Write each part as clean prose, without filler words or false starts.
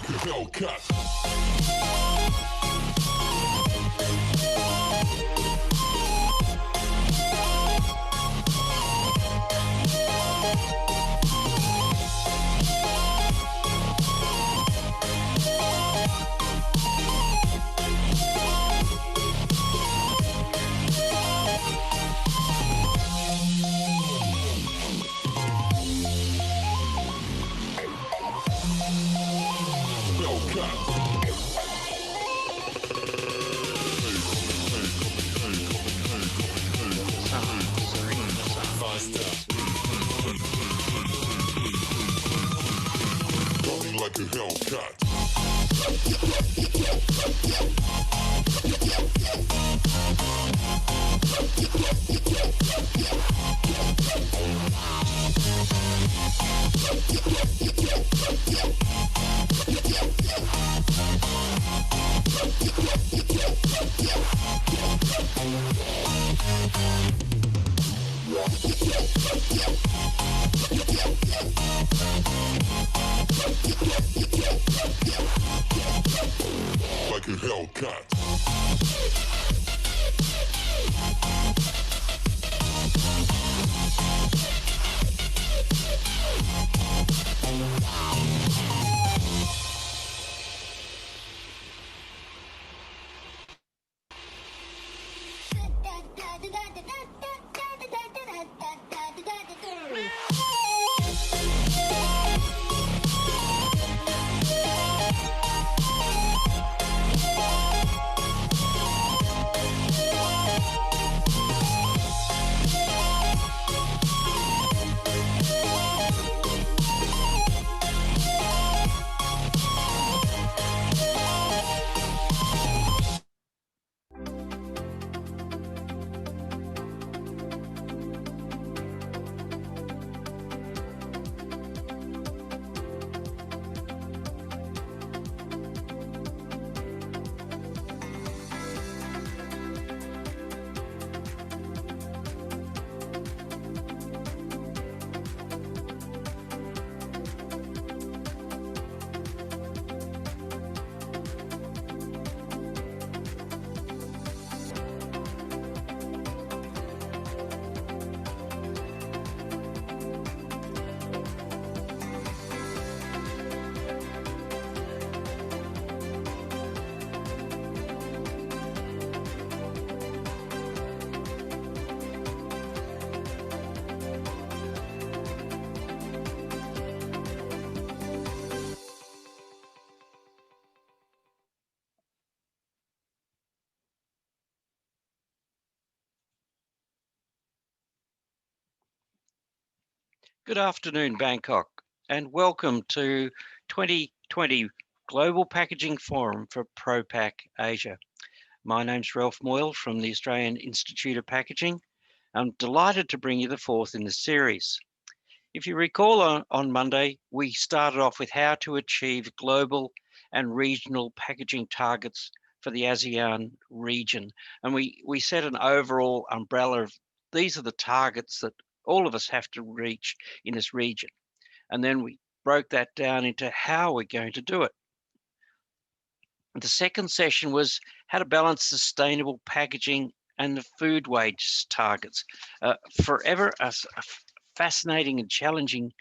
like a Hellcat. Like a Hellcat. Like a Hellcat. Good afternoon, Bangkok, and welcome to 2020 Global Packaging Forum for ProPack Asia. My name's Ralph Moyle from the Australian Institute of Packaging. I'm delighted to bring you the fourth in the series. If you recall, on Monday, we started off with how to achieve global and regional packaging targets for the ASEAN region. And we set an overall umbrella of these are the targets that all of us have to reach in this region. And then we broke that down into how we're going to do it. The second session was how to balance sustainable packaging and the food waste targets. Forever a fascinating and challenging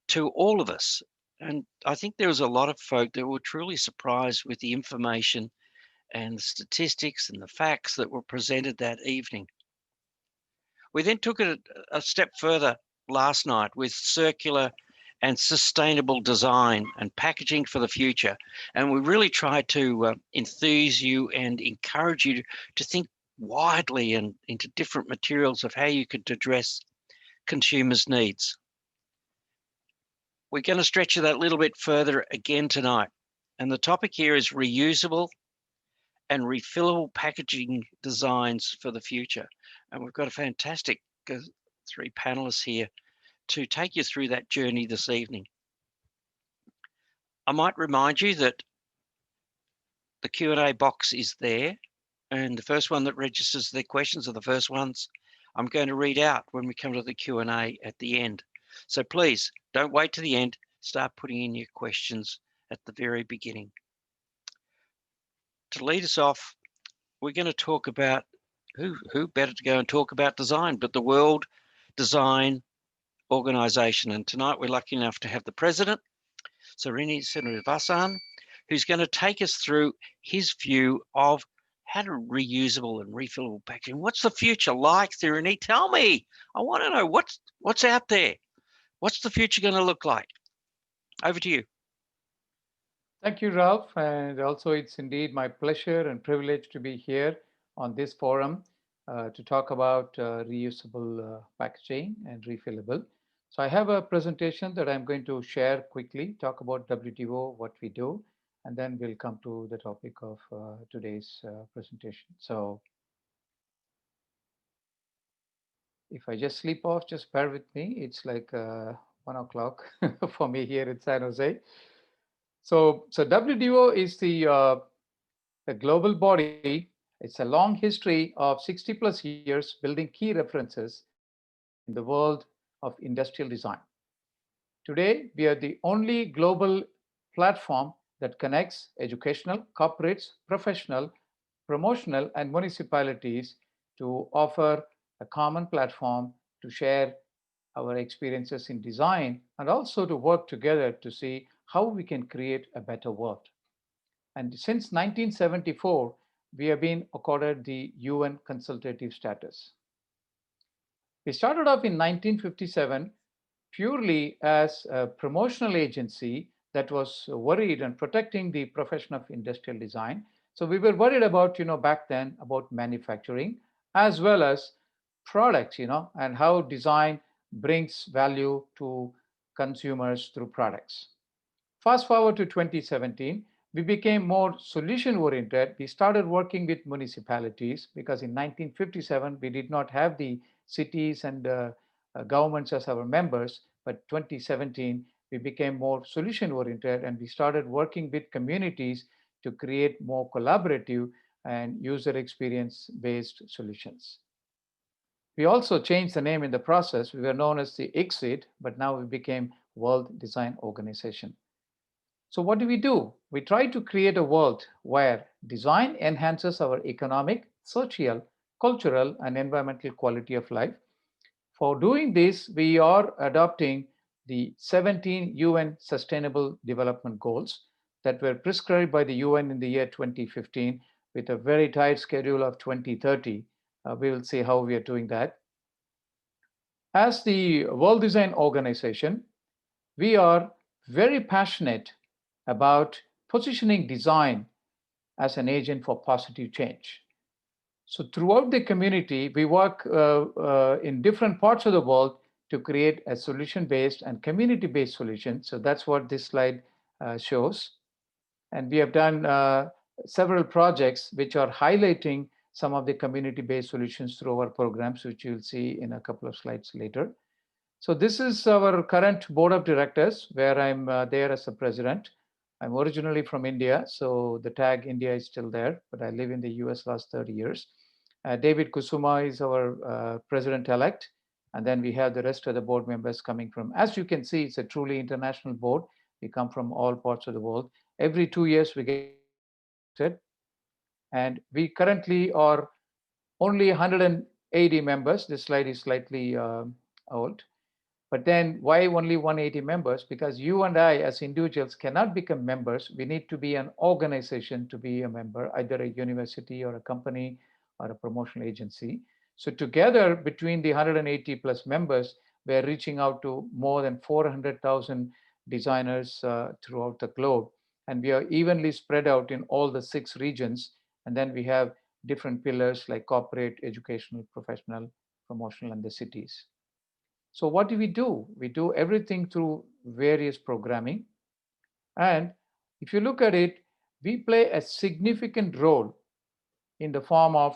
to all of us. And I think there was a lot of folk that were truly surprised with the information and the statistics and the facts that were presented that evening. We then took it a step further last night with circular and sustainable design and packaging for the future. And we really tried to enthuse you and encourage you to think widely and into different materials of how you could address consumers' needs. We're going to stretch it that a little bit further again tonight. And the topic here is reusable and refillable packaging designs for the future. And we've got a fantastic three panelists here to take you through that journey this evening. I might remind you that the Q&A box is there, and the first one that registers their questions are the first ones I'm going to read out when we come to the Q&A at the end. So please don't wait to the end, start putting in your questions at the very beginning. To lead us off, we're going to talk about who better to go and talk about design but the World Design Organization. And tonight we're lucky enough to have the president, Srini Srinivasan, who's going to take us through his view of how to reusable and refillable packaging. What's the future like, Srini? Tell me. I want to know what's out there. What's the future going to look like? Over to you. Thank you, Ralph. And also, it's indeed my pleasure and privilege to be here on this forum to talk about reusable packaging and refillable. So I have a presentation that I'm going to share quickly, talk about WTO, what we do, and then we'll come to the topic of today's presentation. So if I just sleep off, just bear with me. It's like 1 o'clock for me here in San Jose. So WTO is the global body. It's a long history of 60 plus years building key references in the world of industrial design. Today, we are the only global platform that connects educational, corporates, professional, promotional, and municipalities to offer a common platform to share our experiences in design and also to work together to see how we can create a better world. And since 1974, we have been accorded the UN consultative status. We started off in 1957 purely as a promotional agency that was worried and protecting the profession of industrial design. So we were worried about, back then about manufacturing as well as products, and how design brings value to consumers through products. Fast forward to 2017, we became more solution oriented. We started working with municipalities because in 1957 we did not have the cities and governments as our members. But 2017 we became more solution oriented and we started working with communities to create more collaborative and user experience based solutions. We also changed the name in the process. We were known as the ICSID, but now we became World Design Organization. So what do? We try to create a world where design enhances our economic, social, cultural, and environmental quality of life. For doing this, we are adopting the 17 UN Sustainable Development Goals that were prescribed by the UN in the year 2015 with a very tight schedule of 2030. We will see how we are doing that. As the World Design Organization, we are very passionate about positioning design as an agent for positive change. So throughout the community, we work in different parts of the world to create a solution-based and community-based solution. So that's what this slide shows. And we have done several projects which are highlighting some of the community-based solutions through our programs, which you'll see in a couple of slides later. So this is our current board of directors, where I'm there as a president. I'm originally from India, so the tag India is still there, but I live in the US last 30 years. David Kusuma is our president-elect, and then we have the rest of the board members coming from, as you can see, it's a truly international board. We come from all parts of the world. Every 2 years we get elected, and we currently are only 180 members. This slide is slightly old. But then why only 180 members? Because you and I as individuals cannot become members. We need to be an organization to be a member, either a university or a company or a promotional agency. So together between the 180 plus members, we're reaching out to more than 400,000 designers throughout the globe. And we are evenly spread out in all the 6 regions. And then we have different pillars like corporate, educational, professional, promotional, and the cities. So what do? We do everything through various programming. And if you look at it, we play a significant role in the form of,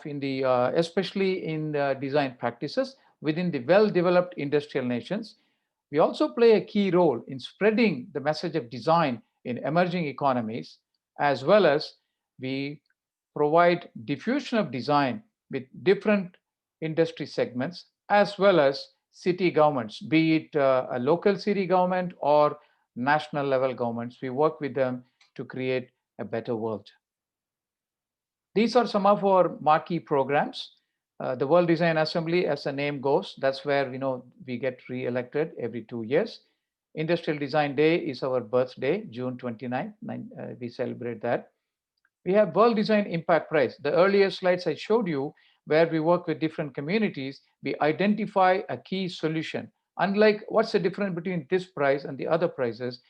especially in the design practices within the well-developed industrial nations. We also play a key role in spreading the message of design in emerging economies, as well as we provide diffusion of design with different industry segments, as well as city governments, be it a local city government or national level governments. We work with them to create a better world. These are some of our marquee programs. The World Design Assembly, as the name goes, that's where we get re-elected every 2 years. Industrial Design Day is our birthday, June 29th. We celebrate that. We have World Design Impact Prize. The earlier slides I showed you, where we work with different communities, we identify a key solution. Unlike what's the difference between this prize and the other prizes,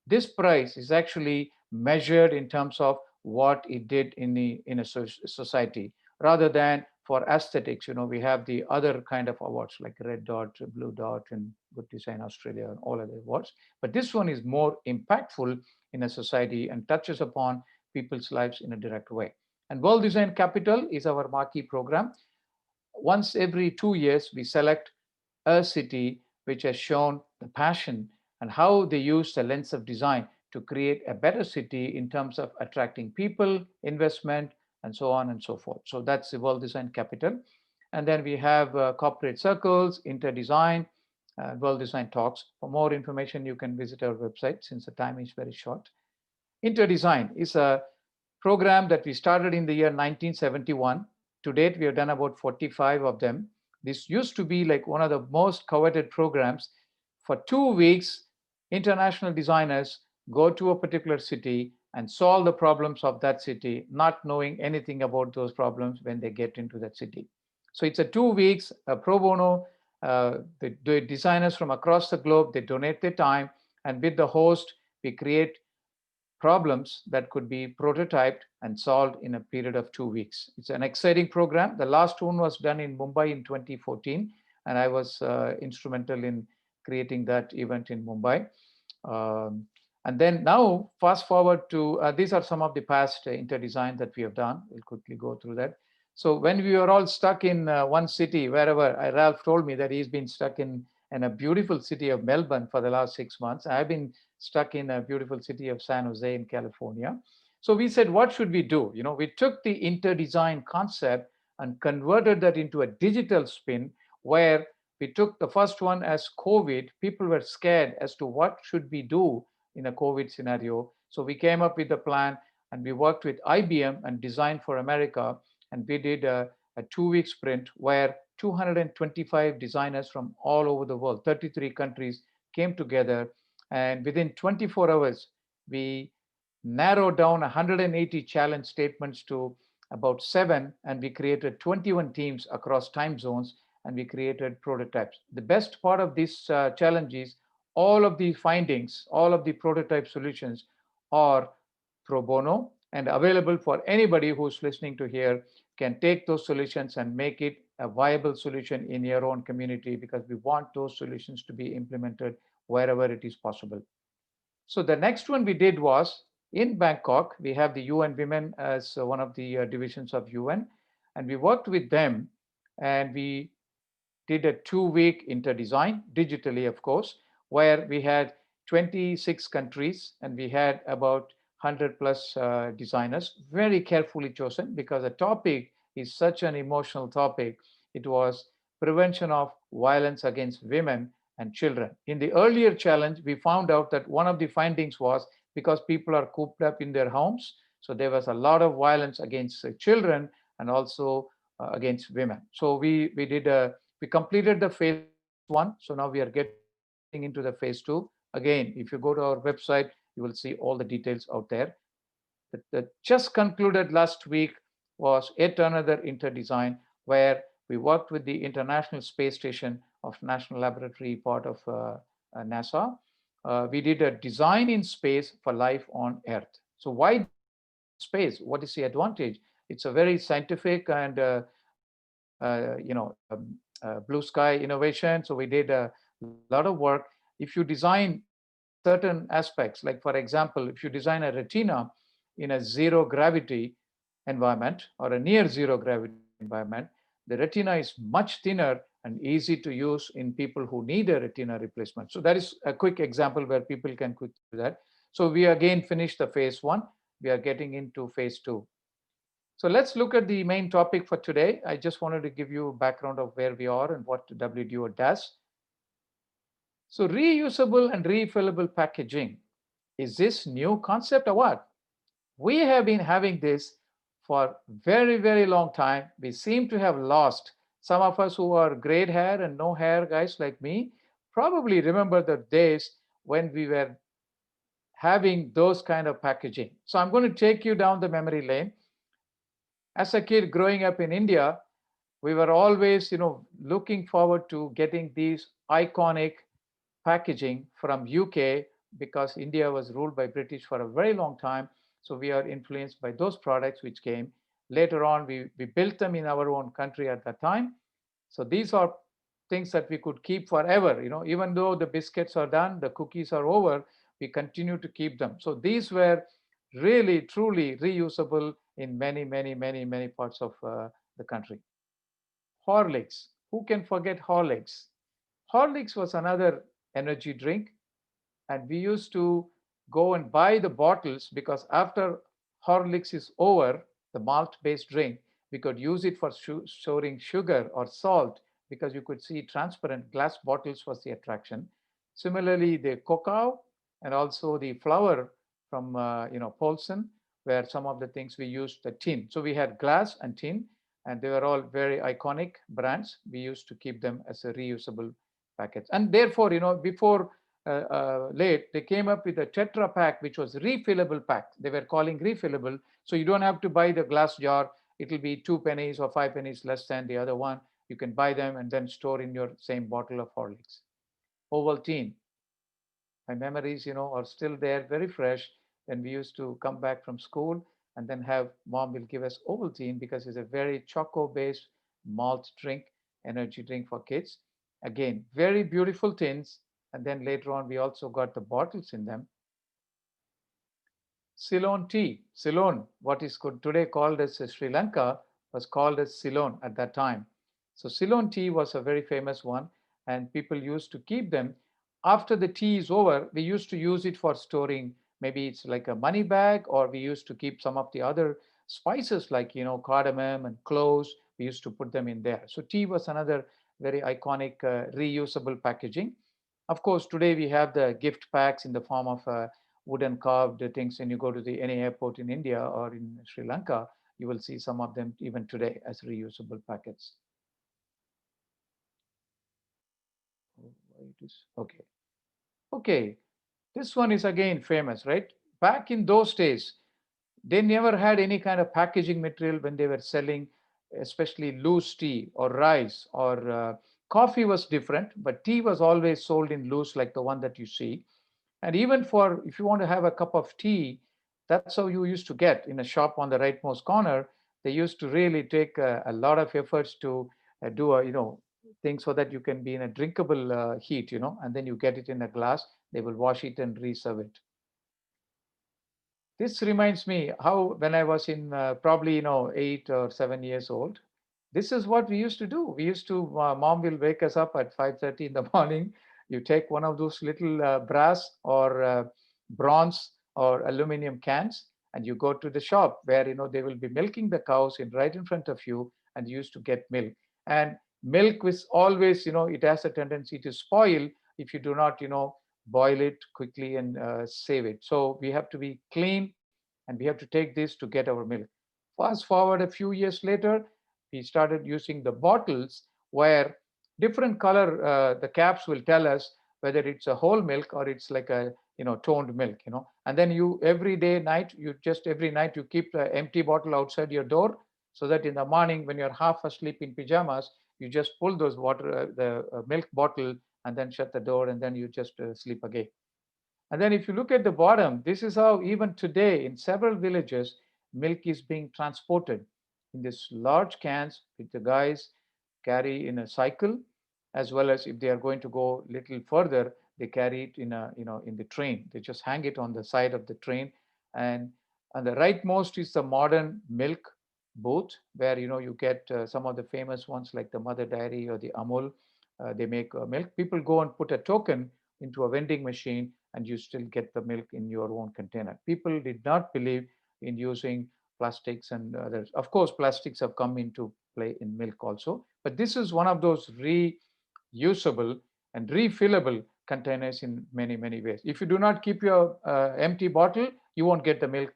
this prize is actually measured in terms of what it did in a society, rather than for aesthetics. We have the other kind of awards like Red Dot, Blue Dot, and Good Design Australia, and all other awards. But this one is more impactful in a society and touches upon people's lives in a direct way. And World Design Capital is our marquee program. Once every 2 years, we select a city which has shown the passion and how they use the lens of design to create a better city in terms of attracting people, investment, and so on and so forth. So that's the World Design Capital. And then we have corporate circles, interdesign, World Design Talks. For more information, you can visit our website since the time is very short. Interdesign is a program that we started in the year 1971. To date, we have done about 45 of them. This used to be like one of the most coveted programs. For 2 weeks, international designers go to a particular city and solve the problems of that city, not knowing anything about those problems when they get into that city. So it's a 2 weeks pro bono. The designers from across the globe, they donate their time, and with the host, we create problems that could be prototyped and solved in a period of 2 weeks. It's an exciting program. The last one was done in Mumbai in 2014, and I was instrumental in creating that event in Mumbai. And then now, fast forward to, these are some of the past interdesign that we have done. We'll quickly go through that. So when we were all stuck in one city, wherever, Ralph told me that he's been stuck in a beautiful city of Melbourne for the last 6 months. I've been stuck in a beautiful city of San Jose in California. So we said, what should we do? We took the interdesign concept and converted that into a digital spin, where we took the first one as COVID. People were scared as to what should we do in a COVID scenario. So we came up with a plan, and we worked with IBM and Design for America, and we did a 2-week sprint where 225 designers from all over the world, 33 countries, came together. And within 24 hours, we narrowed down 180 challenge statements to about 7, and we created 21 teams across time zones, and we created prototypes. The best part of this challenge is all of the findings, all of the prototype solutions are pro bono and available for anybody who's listening to here, can take those solutions and make it a viable solution in your own community, because we want those solutions to be implemented wherever it is possible. So the next one we did was in Bangkok. We have the UN Women as one of the divisions of UN, and we worked with them, and we did a 2-week interdesign, digitally, of course, where we had 26 countries, and we had about 100 plus designers, very carefully chosen, because the topic is such an emotional topic. It was prevention of violence against women and children. In the earlier challenge, we found out that one of the findings was because people are cooped up in their homes, so there was a lot of violence against children and also against women. So we completed the phase 1. So now we are getting into the phase 2. Again, if you go to our website, you will see all the details out there. That just concluded last week was yet another interdesign, where we worked with the International Space Station of National Laboratory, part of NASA. We did a design in space for life on Earth. So why design in space? What is the advantage? It's a very scientific and blue sky innovation. So we did a lot of work. If you design certain aspects, like for example, if you design a retina in a zero gravity environment or a near zero gravity environment, the retina is much thinner and easy to use in people who need a retina replacement. So that is a quick example where people can quickly do that. So we again finished the phase 1. We are getting into phase 2. So let's look at the main topic for today. I just wanted to give you a background of where we are and what WDO does. So reusable and refillable packaging, is this new concept or what? We have been having this for very, very long time. We seem to have lost. Some of us who are gray hair and no hair guys like me probably remember the days when we were having those kind of packaging. So I'm going to take you down the memory lane. As a kid growing up in India, we were always, looking forward to getting these iconic packaging from UK because India was ruled by British for a very long time. So we are influenced by those products which came. Later on, we built them in our own country at that time. So these are things that we could keep forever. Even though the biscuits are done, the cookies are over, we continue to keep them. So these were really, truly reusable in many, many, many, many parts of the country. Horlicks. Who can forget Horlicks? Horlicks was another energy drink, and we used to go and buy the bottles because after Horlicks is over, the malt-based drink, we could use it for storing sugar or salt because you could see transparent glass bottles was the attraction. Similarly, the cocoa and also the flour from Paulson were some of the things we used the tin. So we had glass and tin, and they were all very iconic brands. We used to keep them as a reusable packets. And therefore, before late, they came up with a Tetra pack, which was refillable pack. They were calling refillable. So you don't have to buy the glass jar. It'll be 2 pennies or 5 pennies less than the other one. You can buy them and then store in your same bottle of Horlicks. Ovaltine. My memories, are still there, very fresh. When we used to come back from school and then have mom will give us Ovaltine because it's a very choco-based malt drink, energy drink for kids. Again, very beautiful tins. And then later on, we also got the bottles in them. Ceylon tea. Ceylon, what is today called as Sri Lanka, was called as Ceylon at that time. So Ceylon tea was a very famous one, and people used to keep them. After the tea is over, we used to use it for storing. Maybe it's like a money bag, or we used to keep some of the other spices like cardamom and cloves. We used to put them in there. So tea was another very iconic reusable packaging. Of course, today we have the gift packs in the form of wooden carved things. When you go to any airport in India or in Sri Lanka, you will see some of them even today as reusable packets. Okay. Okay. This one is again famous, right? Back in those days, they never had any kind of packaging material when they were selling, especially loose tea or rice or coffee was different, but tea was always sold in loose, like the one that you see. And even for if you want to have a cup of tea, that's how you used to get in a shop on the rightmost corner. They used to really take a lot of efforts to do a thing so that you can be in a drinkable heat, and then you get it in a glass. They will wash it and reserve it. This reminds me how when I was in probably 8 or 7 years old, this is what we used to do. We used to mom will wake us up at 5:30 in the morning. You take one of those little brass or bronze or aluminum cans, and you go to the shop where they will be milking the cows in right in front of you, and you used to get milk. And milk was always it has a tendency to spoil if you do not boil it quickly and save it. So we have to be clean and we have to take this to get our milk. Fast forward a few years later, we started using the bottles where different color, the caps will tell us whether it's a whole milk or it's like a toned milk, and then you every night you keep the empty bottle outside your door so that in the morning when you're half asleep in pajamas, you just pull those water the milk bottle and then shut the door and then you just sleep again. And then if you look at the bottom, this is how even today in several villages, milk is being transported in these large cans which the guys carry in a cycle, as well as if they are going to go little further, they carry it in in the train. They just hang it on the side of the train. And on the rightmost is the modern milk booth where you get some of the famous ones like the Mother Dairy or the Amul. They make milk. People go and put a token into a vending machine and you still get the milk in your own container. People did not believe in using plastics and others. Of course, plastics have come into play in milk also, but this is one of those reusable and refillable containers in many, many ways. If you do not keep your empty bottle, you won't get the milk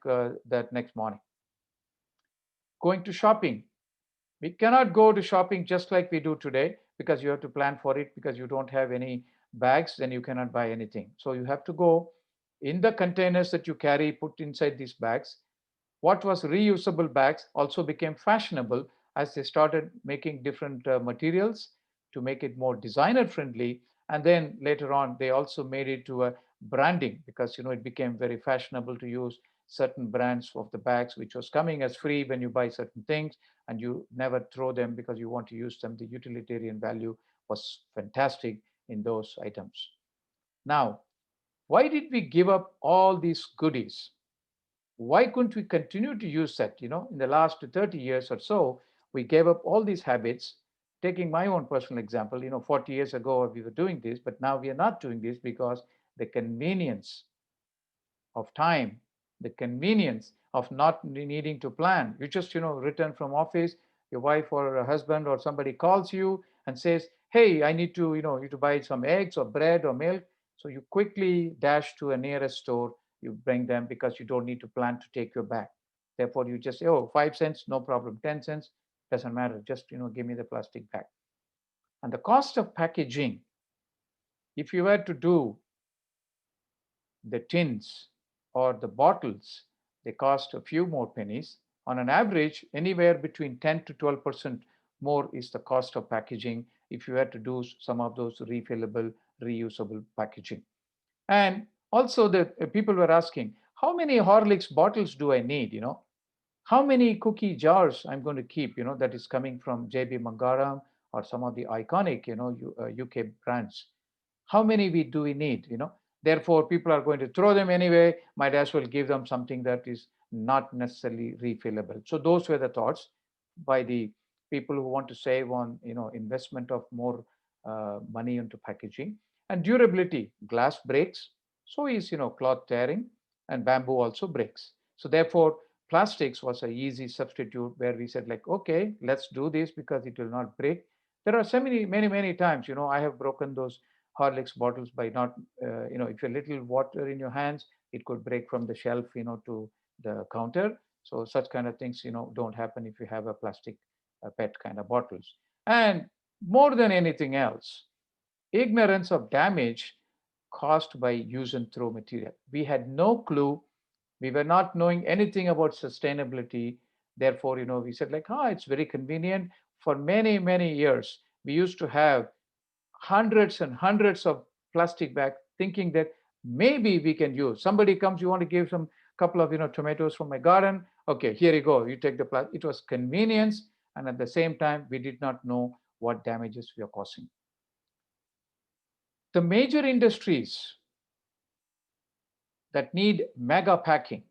that next morning. Going to shopping. We cannot go to shopping just like we do today because you have to plan for it because you don't have any bags, then you cannot buy anything. So you have to go in the containers that you carry, put inside these bags. What was reusable bags also became fashionable as they started making different materials to make it more designer friendly. And then later on, they also made it to a branding because it became very fashionable to use certain brands of the bags, which was coming as free when you buy certain things and you never throw them because you want to use them. The utilitarian value was fantastic in those items. Now, why did we give up all these goodies? Why couldn't we continue to use that? In the last 30 years or so, we gave up all these habits. Taking my own personal example, 40 years ago we were doing this, but now we are not doing this because the convenience of time, the convenience of not needing to plan. You just, return from office, your wife or a husband or somebody calls you and says, hey, I need to, you to buy some eggs or bread or milk. So you quickly dash to a nearest store, you bring them because you don't need to plan to take your bag. Therefore, you just say, oh, 5 cents, no problem, 10 cents, doesn't matter. Just, give me the plastic bag. And the cost of packaging, if you were to do the tins or the bottles, they cost a few more pennies. On an average, anywhere between 10 to 12% more is the cost of packaging if you had to do some of those refillable, reusable packaging. And also the people were asking, how many Horlicks bottles do I need? How many cookie jars I'm going to keep, that is coming from JB Mangaram or some of the iconic, UK brands. How many do we need? Therefore, people are going to throw them anyway. Might as well give them something that is not necessarily refillable. So those were the thoughts by the people who want to save on, investment of more money into packaging. And durability, glass breaks, so is, cloth tearing, and bamboo also breaks. So therefore, plastics was an easy substitute where we said like, okay, let's do this because it will not break. There are so many times, I have broken those Horlicks bottles by not, if a little water in your hands, it could break from the shelf, to the counter. So such kind of things, don't happen if you have a plastic PET kind of bottles. And more than anything else, ignorance of damage caused by use and throw material. We had no clue. We were not knowing anything about sustainability. Therefore, we said like, it's very convenient. For many, many years, we used to have hundreds and hundreds of plastic bags thinking that maybe we can use. Somebody comes, you want to give some couple of tomatoes from my garden. Okay, here you go. You take the plastic. It was convenience. And at the same time, we did not know what damages we are causing. The major industries that need mega packing,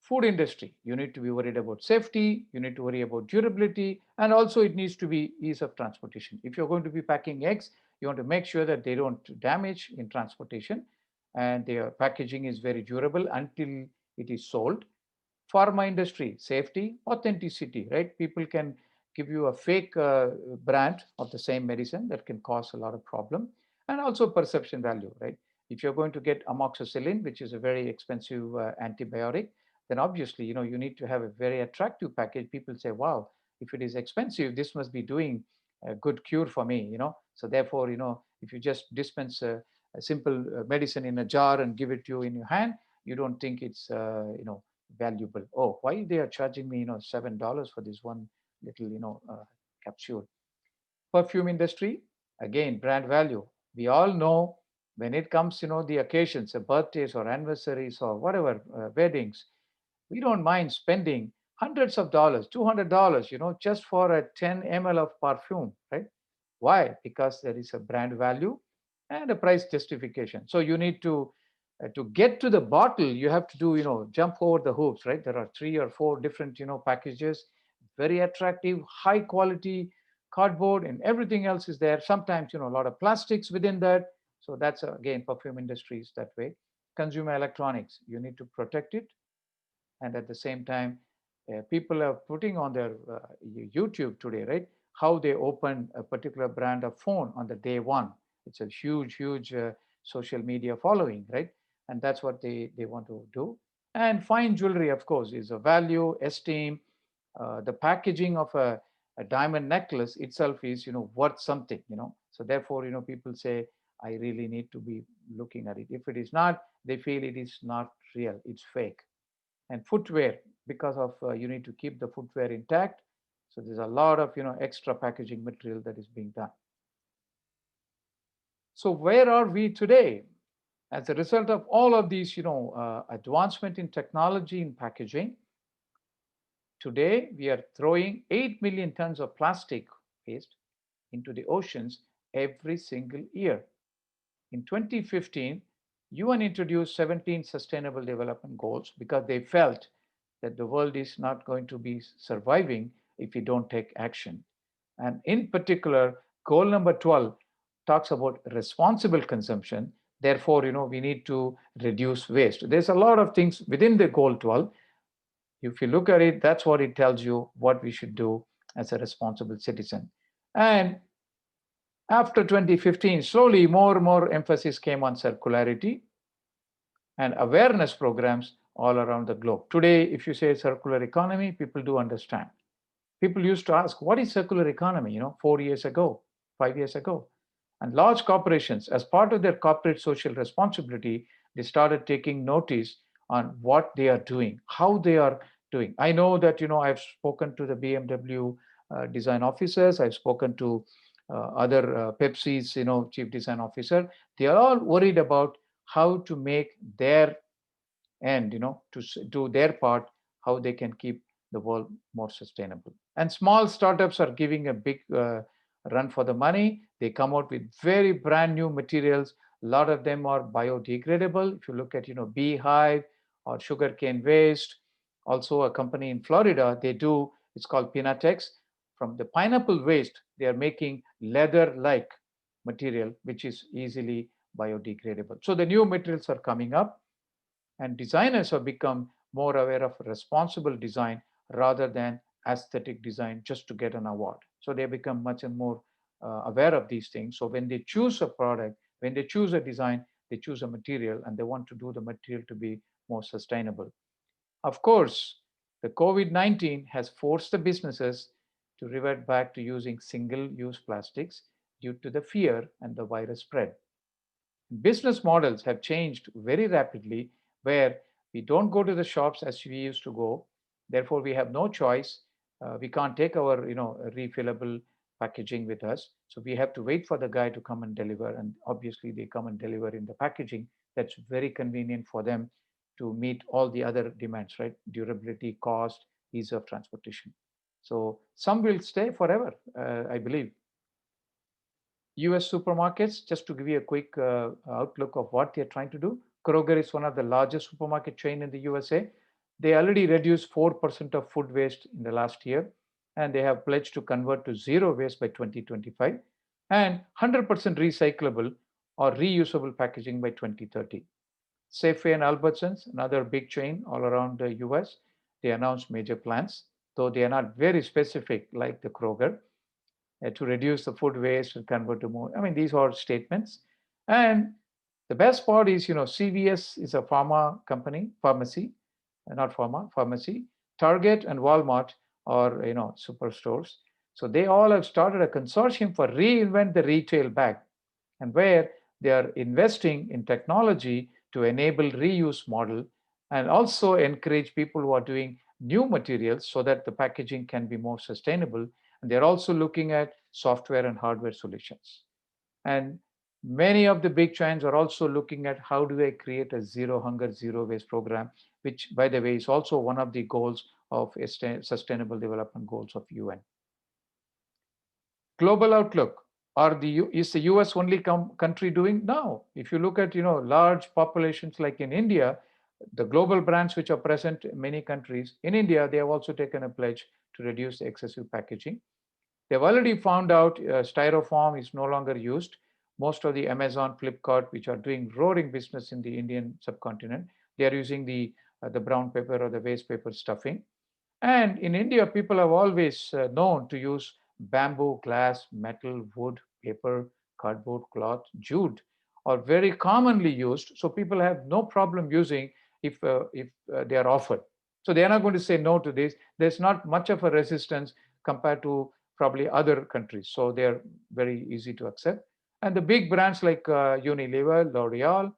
food industry, you need to be worried about safety, you need to worry about durability, and also it needs to be ease of transportation. If you're going to be packing eggs, you want to make sure that they don't damage in transportation and their packaging is very durable until it is sold. Pharma industry, safety, authenticity, right? People can give you a fake brand of the same medicine that can cause a lot of problem. And also perception value, right? If you're going to get amoxicillin, which is a very expensive antibiotic, then obviously, you need to have a very attractive package. People say, wow, if it is expensive, this must be doing a good cure for me. So therefore, if you just dispense a simple medicine in a jar and give it to you in your hand, you don't think it's, valuable. Oh, why they are charging me, $7 for this one little, capsule. Perfume industry, again, brand value. We all know when it comes, the occasions, birthdays or anniversaries or whatever, weddings, we don't mind spending hundreds of dollars, $200, just for a 10 ml of perfume, right? Why? Because there is a brand value and a price justification. So you need to get to the bottle, you have to do, jump over the hoops, right? There are 3 or 4 different, packages, very attractive, high quality cardboard, and everything else is there. Sometimes, a lot of plastics within that. So that's again, perfume industry is that way. Consumer electronics, you need to protect it, and at the same time, people are putting on their YouTube today, right? How they open a particular brand of phone on the day one. It's a huge social media following, right? And that's what they want to do. And fine jewelry, of course, is a value, esteem. The packaging of a diamond necklace itself is, worth something, So therefore, people say, I really need to be looking at it. If it is not, they feel it is not real, it's fake. And footwear, because of you need to keep the footwear intact. So there's a lot of, extra packaging material that is being done. So where are we today? As a result of all of these, advancement in technology in packaging, today we are throwing 8 million tons of plastic waste into the oceans every single year. In 2015, UN introduced 17 Sustainable Development Goals because they felt that the world is not going to be surviving if we don't take action. And in particular, goal number 12 talks about responsible consumption. Therefore, we need to reduce waste. There's a lot of things within the goal 12. If you look at it, that's what it tells you what we should do as a responsible citizen. And after 2015, slowly more and more emphasis came on circularity and awareness programs all around the globe. Today, if you say circular economy, people do understand. People used to ask, what is circular economy, 4 years ago, 5 years ago? And large corporations, as part of their corporate social responsibility, they started taking notice on what they are doing, how they are doing. I know that, I've spoken to the BMW design officers, I've spoken to other Pepsi's, chief design officer. They are all worried about how to make their end, to do their part, how they can keep the world more sustainable. And small startups are giving a big run for the money. They come out with very brand new materials. A lot of them are biodegradable. If you look at, beehive or sugarcane waste, also a company in Florida, they do, it's called Pinatex. From the pineapple waste, they are making leather-like material, which is easily biodegradable. So the new materials are coming up, and designers have become more aware of responsible design rather than aesthetic design just to get an award. So they become much and more aware of these things. So when they choose a product, when they choose a design, they choose a material and they want to do the material to be more sustainable. Of course, the COVID-19 has forced the businesses to revert back to using single-use plastics due to the fear and the virus spread. Business models have changed very rapidly where we don't go to the shops as we used to go. Therefore, we have no choice. We can't take our refillable packaging with us. So we have to wait for the guy to come and deliver. And obviously, they come and deliver in the packaging. That's very convenient for them to meet all the other demands, right? Durability, cost, ease of transportation. So some will stay forever, I believe. US supermarkets, just to give you a quick outlook of what they're trying to do. Kroger is one of the largest supermarket chain in the USA. They already reduced 4% of food waste in the last year, and they have pledged to convert to zero waste by 2025 and 100% recyclable or reusable packaging by 2030. Safeway and Albertsons, another big chain all around the US, they announced major plans, though they are not very specific like the Kroger, to reduce the food waste and convert to more. I mean, these are statements. And the best part is, CVS is a pharma company, pharmacy, not pharma, pharmacy. Target and Walmart are, superstores. So they all have started a consortium for reinvent the retail bag, and where they are investing in technology to enable reuse model and also encourage people who are doing new materials so that the packaging can be more sustainable. And they're also looking at software and hardware solutions. And many of the big chains are also looking at how do they create a zero hunger, zero waste program, which, by the way, is also one of the goals of Sustainable Development Goals of UN. Global outlook. Is the US only country doing? No. If you look at large populations like in India, the global brands which are present in many countries, in India, they have also taken a pledge to reduce excessive packaging. They've already found out styrofoam is no longer used. Most of the Amazon, Flipkart, which are doing roaring business in the Indian subcontinent, they are using the brown paper or the waste paper stuffing. And in India, people have always known to use bamboo, glass, metal, wood, paper, cardboard, cloth, jute. or very commonly used. So people have no problem using if they are offered. So they are not going to say no to this. There's not much of a resistance compared to probably other countries. So they are very easy to accept. And the big brands like Unilever, L'Oreal,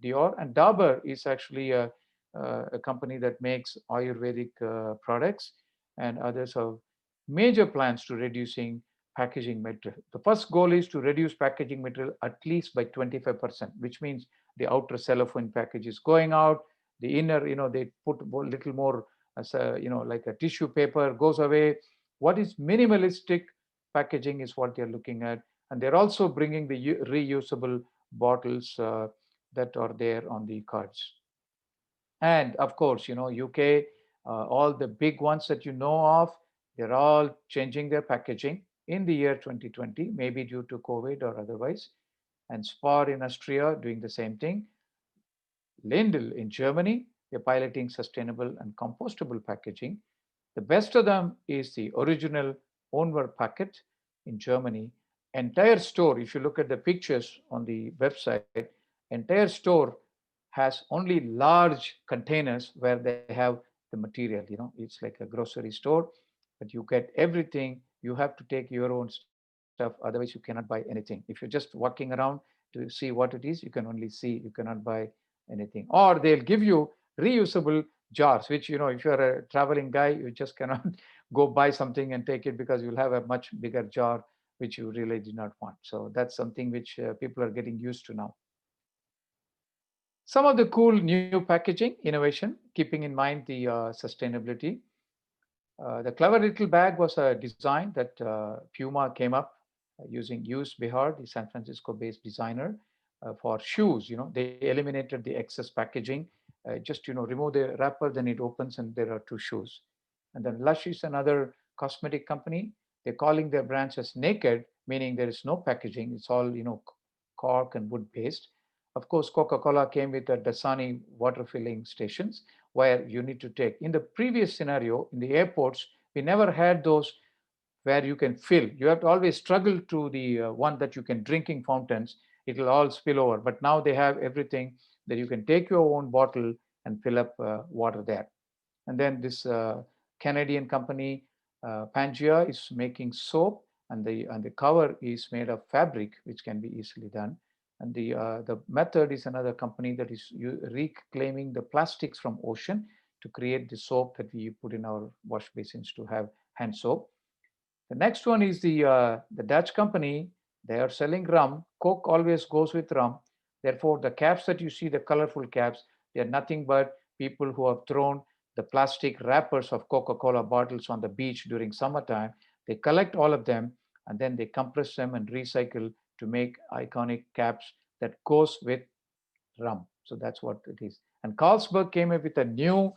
Dior, and Dabur is actually a company that makes Ayurvedic products, and others have major plans to reducing packaging material. The first goal is to reduce packaging material at least by 25%, which means the outer cellophane package is going out, the inner, they put a little more as a, like a tissue paper goes away. What is minimalistic packaging is what they're looking at. And they're also bringing the reusable bottles that are there on the cards. And of course, UK, all the big ones that you know of, they're all changing their packaging in the year 2020, maybe due to COVID or otherwise. And Spar in Austria doing the same thing. Lindl in Germany, they're piloting sustainable and compostable packaging. The best of them is the original Onward packet in Germany. Entire store, if you look at the pictures on the website, entire store has only large containers where they have the material. It's like a grocery store, but you get everything. You have to take your own stuff, otherwise you cannot buy anything. If you're just walking around to see what it is, you can only see, you cannot buy anything. Or they'll give you reusable jars, which, if you're a traveling guy, you just cannot go buy something and take it because you'll have a much bigger jar, which you really did not want. So that's something which people are getting used to now. Some of the cool new packaging innovation, keeping in mind the sustainability. The clever little bag was a design that Puma came up using Yus Behar, the San Francisco-based designer, for shoes. They eliminated the excess packaging. Just remove the wrapper, then it opens, and there are two shoes. And then Lush is another cosmetic company. They're calling their brands as naked, meaning there is no packaging. It's all cork and wood based. Of course, Coca-Cola came with the Dasani water filling stations where you need to take. In the previous scenario, in the airports, we never had those where you can fill. You have to always struggle to the one that you can drinking fountains. It will all spill over. But now they have everything that you can take your own bottle and fill up water there. And then this Canadian company, Pangea, is making soap, and the cover is made of fabric, which can be easily done. And the method is another company that is reclaiming the plastics from ocean to create the soap that we put in our wash basins to have hand soap. The next one is the Dutch company. They are selling rum. Coke always goes with rum. Therefore, the caps that you see, the colorful caps, they are nothing but people who have thrown the plastic wrappers of Coca-Cola bottles on the beach during summertime. They collect all of them and then they compress them and recycle to make iconic caps that goes with rum. So that's what it is. And Carlsberg came up with a new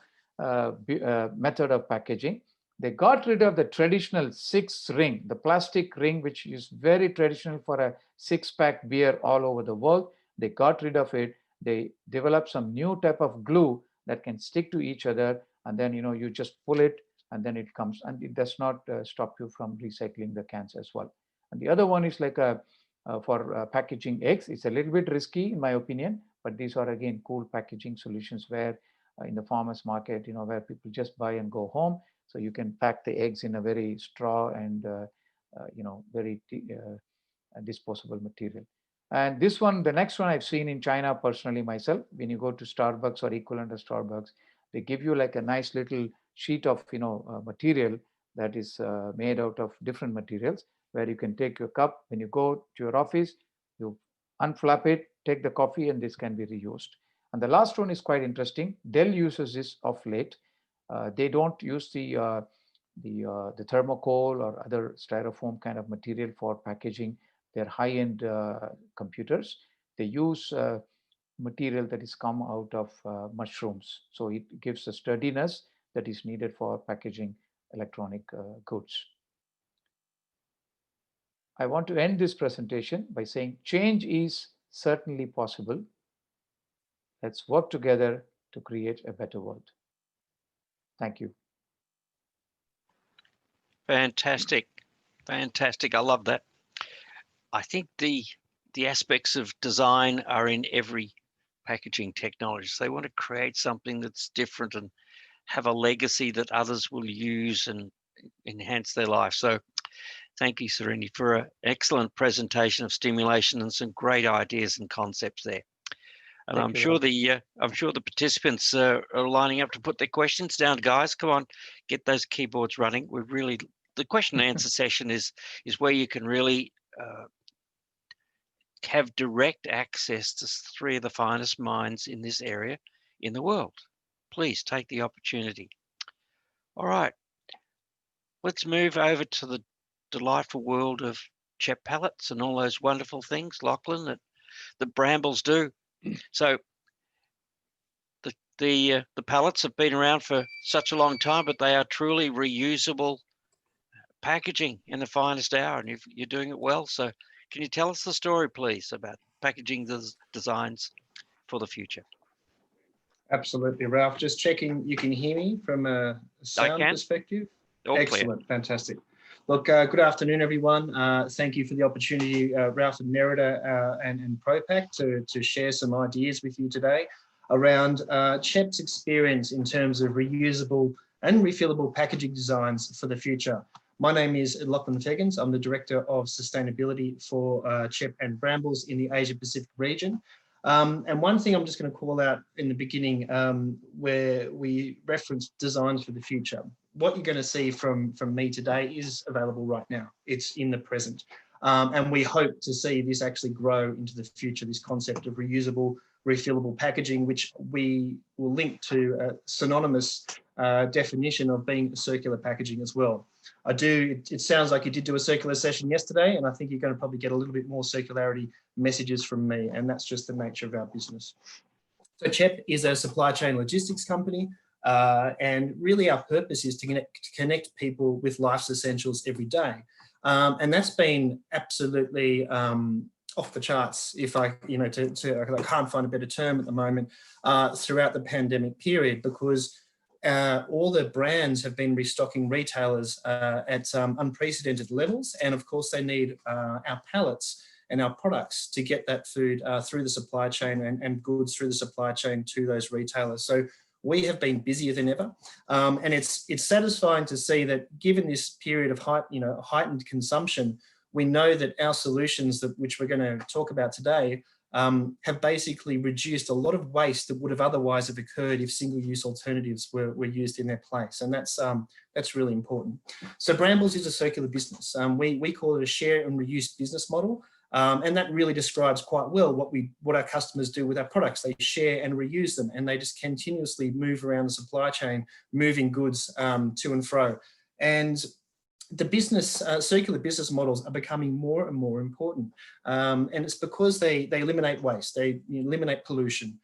method of packaging. They got rid of the traditional six ring, the plastic ring, which is very traditional for a six-pack beer all over the world. They got rid of it. They developed some new type of glue that can stick to each other. And then, you just pull it and then it comes. And it does not stop you from recycling the cans as well. And the other one is like for packaging eggs. It's a little bit risky, in my opinion, but these are, again, cool packaging solutions where in the farmers market, where people just buy and go home. So you can pack the eggs in a very straw and, very disposable material. And this one, the next one I've seen in China personally myself, when you go to Starbucks or equivalent of Starbucks, they give you like a nice little sheet of, material that is made out of different materials where you can take your cup. When you go to your office, you unflap it, take the coffee, and this can be reused. And the last one is quite interesting. Dell uses this of late. They don't use the thermocol or other styrofoam kind of material for packaging their high-end computers. They use material that is come out of mushrooms. So it gives a sturdiness that is needed for packaging electronic goods. I want to end this presentation by saying change is certainly possible. Let's work together to create a better world. Thank you. Fantastic. Fantastic. I love that. I think the the aspects of design are in every packaging technology. So they want to create something that's different and have a legacy that others will use and enhance their life. So thank you, Serini, for an excellent presentation of stimulation and some great ideas and concepts there. And I'm sure the participants are lining up to put their questions down, guys. Come on, get those keyboards running. The question and answer session is where you can really have direct access to three of the finest minds in this area in the world. Please take the opportunity. All right, let's move over to the delightful world of CHEP pallets and all those wonderful things, Lachlan, that Brambles do. So the pallets have been around for such a long time, but they are truly reusable packaging in the finest hour, and you're doing it well. So can you tell us the story, please, about packaging designs for the future? Absolutely, Ralph. Just checking you can hear me from a sound perspective. All excellent, clear. Fantastic. Look, good afternoon, everyone. Thank you for the opportunity, Ralph and Nerida and ProPack, to share some ideas with you today around CHEP's experience in terms of reusable and refillable packaging designs for the future. My name is Lachlan Feggins. I'm the Director of Sustainability for CHEP and Brambles in the Asia Pacific region. And one thing I'm just going to call out in the beginning, where we reference designs for the future. What you're going to see from me today is available right now. It's in the present. And we hope to see this actually grow into the future, this concept of reusable, refillable packaging, which we will link to a synonymous definition of being circular packaging as well. It sounds like you did do a circular session yesterday, and I think you're going to probably get a little bit more circularity messages from me, and that's just the nature of our business. So CHEP is a supply chain logistics company, and really our purpose is to connect people with life's essentials every day. And that's been absolutely off the charts, if I can't find a better term at the moment, throughout the pandemic period, because all the brands have been restocking retailers at unprecedented levels. And of course, they need our pallets and our products to get that food through the supply chain and goods through the supply chain to those retailers. So we have been busier than ever. And it's satisfying to see that given this period of heightened consumption, we know that our solutions, which we're going to talk about today, have basically reduced a lot of waste that would have otherwise have occurred if single-use alternatives were used in their place, and that's really important. So Brambles is a circular business. We call it a share and reuse business model, and that really describes quite well what our customers do with our products. They share and reuse them, and they just continuously move around the supply chain, moving goods to and fro. And the circular business models are becoming more and more important. And it's because they eliminate waste, they eliminate pollution,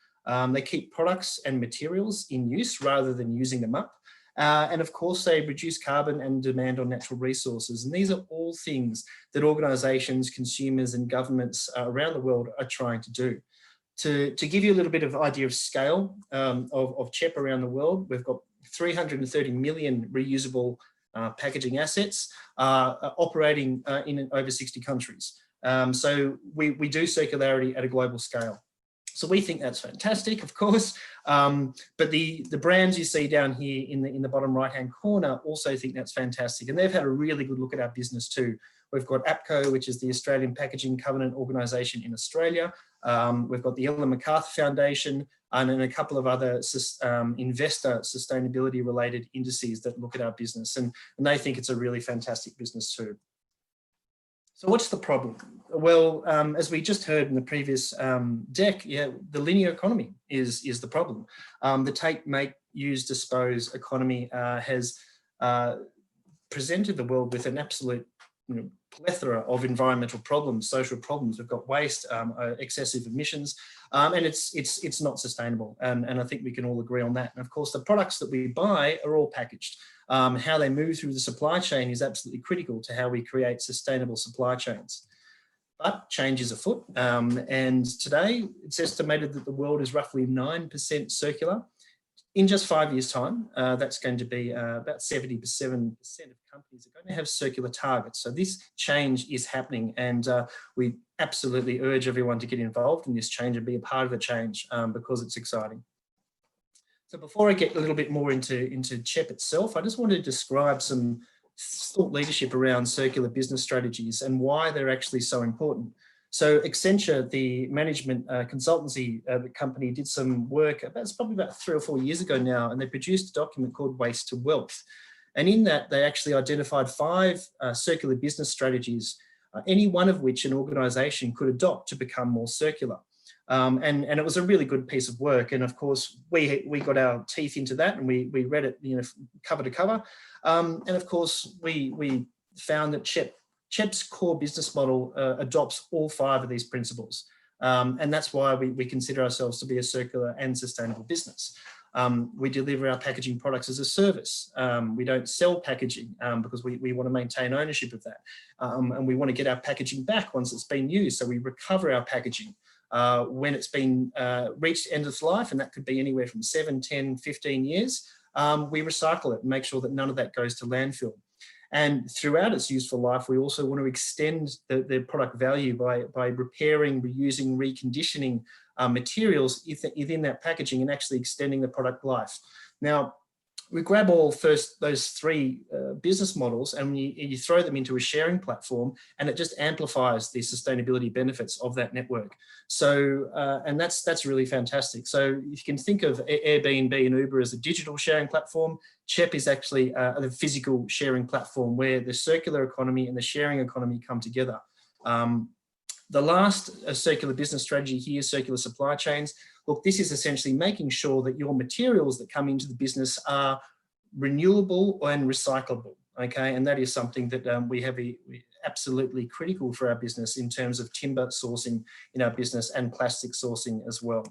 they keep products and materials in use rather than using them up. And of course, they reduce carbon and demand on natural resources. And these are all things that organizations, consumers, and governments around the world are trying to do. To give you a little bit of idea of scale of CHEP around the world, we've got 330 million reusable packaging assets operating in over 60 countries. So we do circularity at a global scale. So we think that's fantastic, of course, but the brands you see down here in the bottom right-hand corner also think that's fantastic, and they've had a really good look at our business too. We've got APCO, which is the Australian Packaging Covenant Organisation in Australia. We've got the Ellen MacArthur Foundation, and then a couple of other investor sustainability related indices that look at our business, and they think it's a really fantastic business too. So what's the problem? Well, as we just heard in the previous deck, the linear economy is the problem. The take, make, use, dispose economy has presented the world with an absolute plethora of environmental problems, social problems. We've got waste, excessive emissions, and it's not sustainable. And I think we can all agree on that. And of course, the products that we buy are all packaged. How they move through the supply chain is absolutely critical to how we create sustainable supply chains. But change is afoot. And today it's estimated that the world is roughly 9% circular. in just 5 years' time, that's going to be about 77% of companies are going to have circular targets. So this change is happening, and we absolutely urge everyone to get involved in this change and be a part of the change because it's exciting. So before I get a little bit more into CHEP itself, I just wanted to describe some thought leadership around circular business strategies and why they're actually so important. So Accenture, the management consultancy company, did some work, it's probably about 3 or 4 years ago now, and they produced a document called Waste to Wealth. And in that, they actually identified 5 circular business strategies, any one of which an organisation could adopt to become more circular. And it was a really good piece of work. And of course, we got our teeth into that, and we read it, cover to cover. And of course, we found that CHEP's core business model adopts all 5 of these principles. And that's why we consider ourselves to be a circular and sustainable business. We deliver our packaging products as a service. We don't sell packaging because we want to maintain ownership of that. And we want to get our packaging back once it's been used. So we recover our packaging when it's been reached end of life, and that could be anywhere from 7, 10, 15 years. We recycle it and make sure that none of that goes to landfill. And throughout its useful life, we also want to extend the product value by repairing, reusing, reconditioning materials within that packaging and actually extending the product life. Now, we grab those 3 business models and you throw them into a sharing platform, and it just amplifies the sustainability benefits of that network. So, and that's really fantastic. So you can think of Airbnb and Uber as a digital sharing platform. CHEP is actually the physical sharing platform where the circular economy and the sharing economy come together. The last circular business strategy here is circular supply chains. Look, this is essentially making sure that your materials that come into the business are renewable and recyclable, okay? And that is something that we have absolutely critical for our business in terms of timber sourcing in our business and plastic sourcing as well.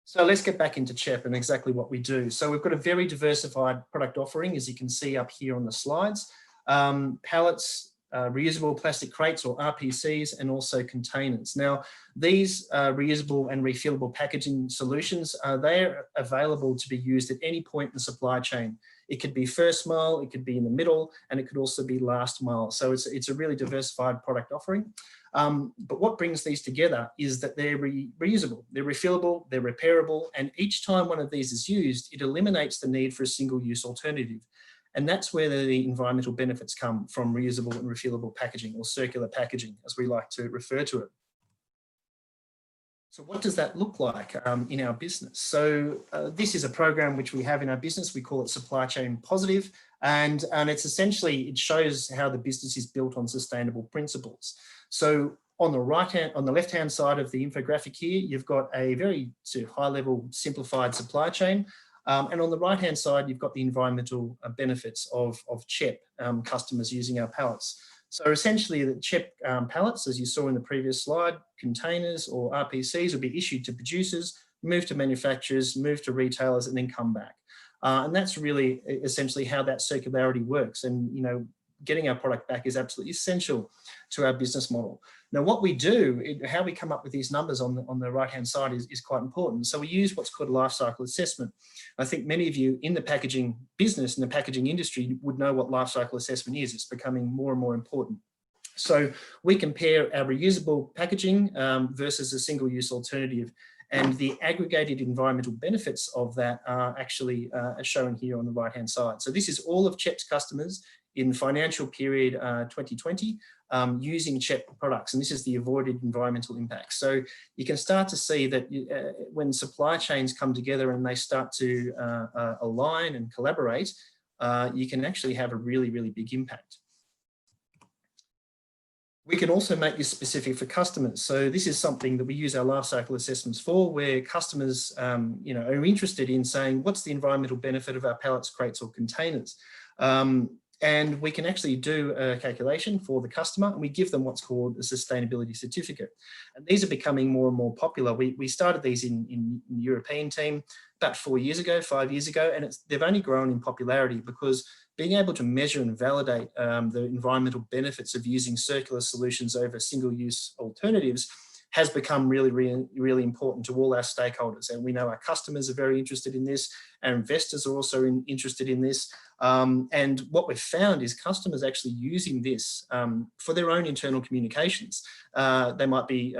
So let's get back into CHEP and exactly what we do. So we've got a very diversified product offering, as you can see up here on the slides. Pallets, reusable plastic crates or RPCs, and also containers. Now, these reusable and refillable packaging solutions, they're available to be used at any point in the supply chain. It could be first mile, it could be in the middle, and it could also be last mile. So it's a really diversified product offering. But what brings these together is that they're reusable, they're refillable, they're repairable, and each time one of these is used, it eliminates the need for a single-use alternative. And that's where the environmental benefits come from reusable and refillable packaging, or circular packaging, as we like to refer to it. So what does that look like in our business? So this is a program which we have in our business. We call it Supply Chain Positive. And it's essentially, it shows how the business is built on sustainable principles. So on the left-hand side of the infographic here, you've got a very high-level simplified supply chain. And on the right-hand side, you've got the environmental benefits of CHEP customers using our pallets. So essentially, the CHEP pallets, as you saw in the previous slide, containers or RPCs will be issued to producers, move to manufacturers, move to retailers, and then come back. And that's really essentially how that circularity works. And, getting our product back is absolutely essential to our business model. Now, what we do, how we come up with these numbers on the right-hand side is quite important. So we use what's called life cycle assessment. I think many of you in the packaging business, in the packaging industry, would know what life cycle assessment is. It's becoming more and more important. So we compare our reusable packaging versus a single-use alternative, and the aggregated environmental benefits of that are actually shown here on the right-hand side. So this is all of CHEP's customers in the financial period 2020 using CHEP products, and this is the avoided environmental impact. So you can start to see that when supply chains come together and they start to align and collaborate, you can actually have a really, really big impact. We can also make this specific for customers. So this is something that we use our life cycle assessments for, where customers are interested in saying, what's the environmental benefit of our pallets, crates, or containers? And we can actually do a calculation for the customer, and we give them what's called a sustainability certificate. And these are becoming more and more popular. We started these in the European team about 5 years ago, and they've only grown in popularity because being able to measure and validate the environmental benefits of using circular solutions over single-use alternatives has become really important to all our stakeholders. And we know our customers are very interested in this. Our investors are also interested in this. And what we've found is customers actually using this for their own internal communications. They might be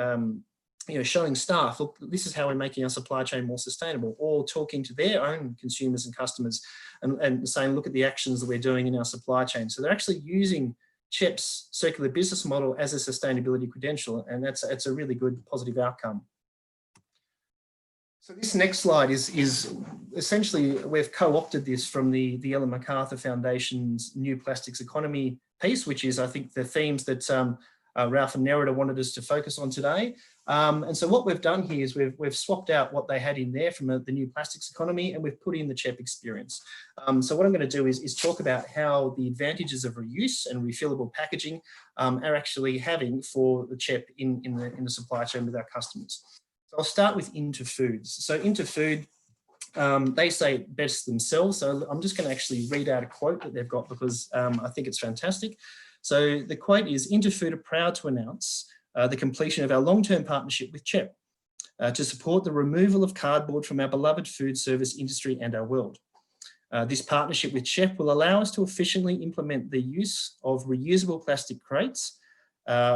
showing staff, look, this is how we're making our supply chain more sustainable, or talking to their own consumers and customers and saying, look at the actions that we're doing in our supply chain. So they're actually using CHEP's circular business model as a sustainability credential, and it's a really good positive outcome. So this next slide is essentially, we've co-opted this from the Ellen MacArthur Foundation's New Plastics Economy piece, which is, I think, the themes that Ralph and Nerida wanted us to focus on today. And so what we've done here is we've swapped out what they had in there from the New Plastics Economy, and we've put in the CHEP experience. So what I'm going to do is talk about how the advantages of reuse and refillable packaging are actually having for the CHEP in the supply chain with our customers. So I'll start with Interfoods. So Interfood, they say it best themselves. So I'm just going to actually read out a quote that they've got because I think it's fantastic. So the quote is, Interfood are proud to announce the completion of our long-term partnership with CHEP to support the removal of cardboard from our beloved food service industry and our world. This partnership with CHEP will allow us to efficiently implement the use of reusable plastic crates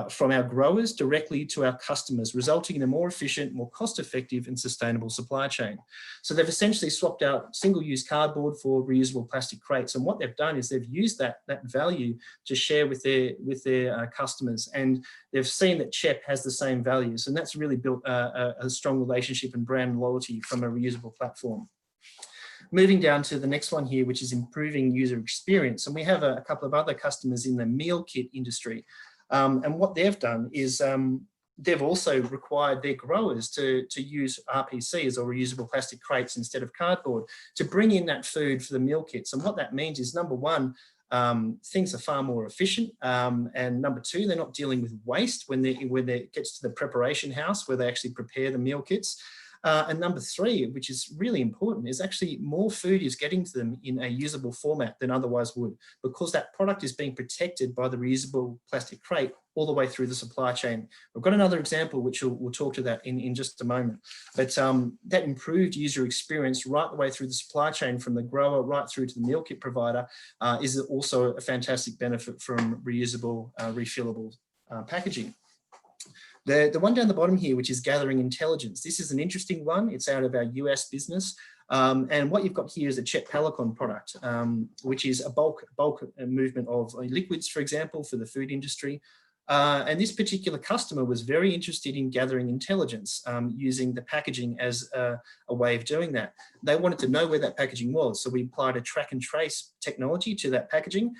from our growers directly to our customers, resulting in a more efficient, more cost-effective and sustainable supply chain. So they've essentially swapped out single-use cardboard for reusable plastic crates. And what they've done is they've used that value to share with their customers. And they've seen that CHEP has the same values. And that's really built a strong relationship and brand loyalty from a reusable platform. Moving down to the next one here, which is improving user experience. And we have a couple of other customers in the meal kit industry. And what they've done is they've also required their growers to use RPCs or reusable plastic crates instead of cardboard to bring in that food for the meal kits. And what that means is, number one, things are far more efficient. And number two, they're not dealing with waste when it gets to the preparation house where they actually prepare the meal kits. And number three, which is really important, is actually more food is getting to them in a usable format than otherwise would, because that product is being protected by the reusable plastic crate all the way through the supply chain. We've got another example, which we'll talk to that in just a moment. But that improved user experience right the way through the supply chain, from the grower right through to the meal kit provider, is also a fantastic benefit from reusable, refillable packaging. The one down the bottom here, which is gathering intelligence. This is an interesting one. It's out of our US business. And what you've got here is a CHEP Pelicon product, which is a bulk movement of liquids, for example, for the food industry. And this particular customer was very interested in gathering intelligence using the packaging as a way of doing that. They wanted to know where that packaging was. So we applied a track and trace technology to that packaging.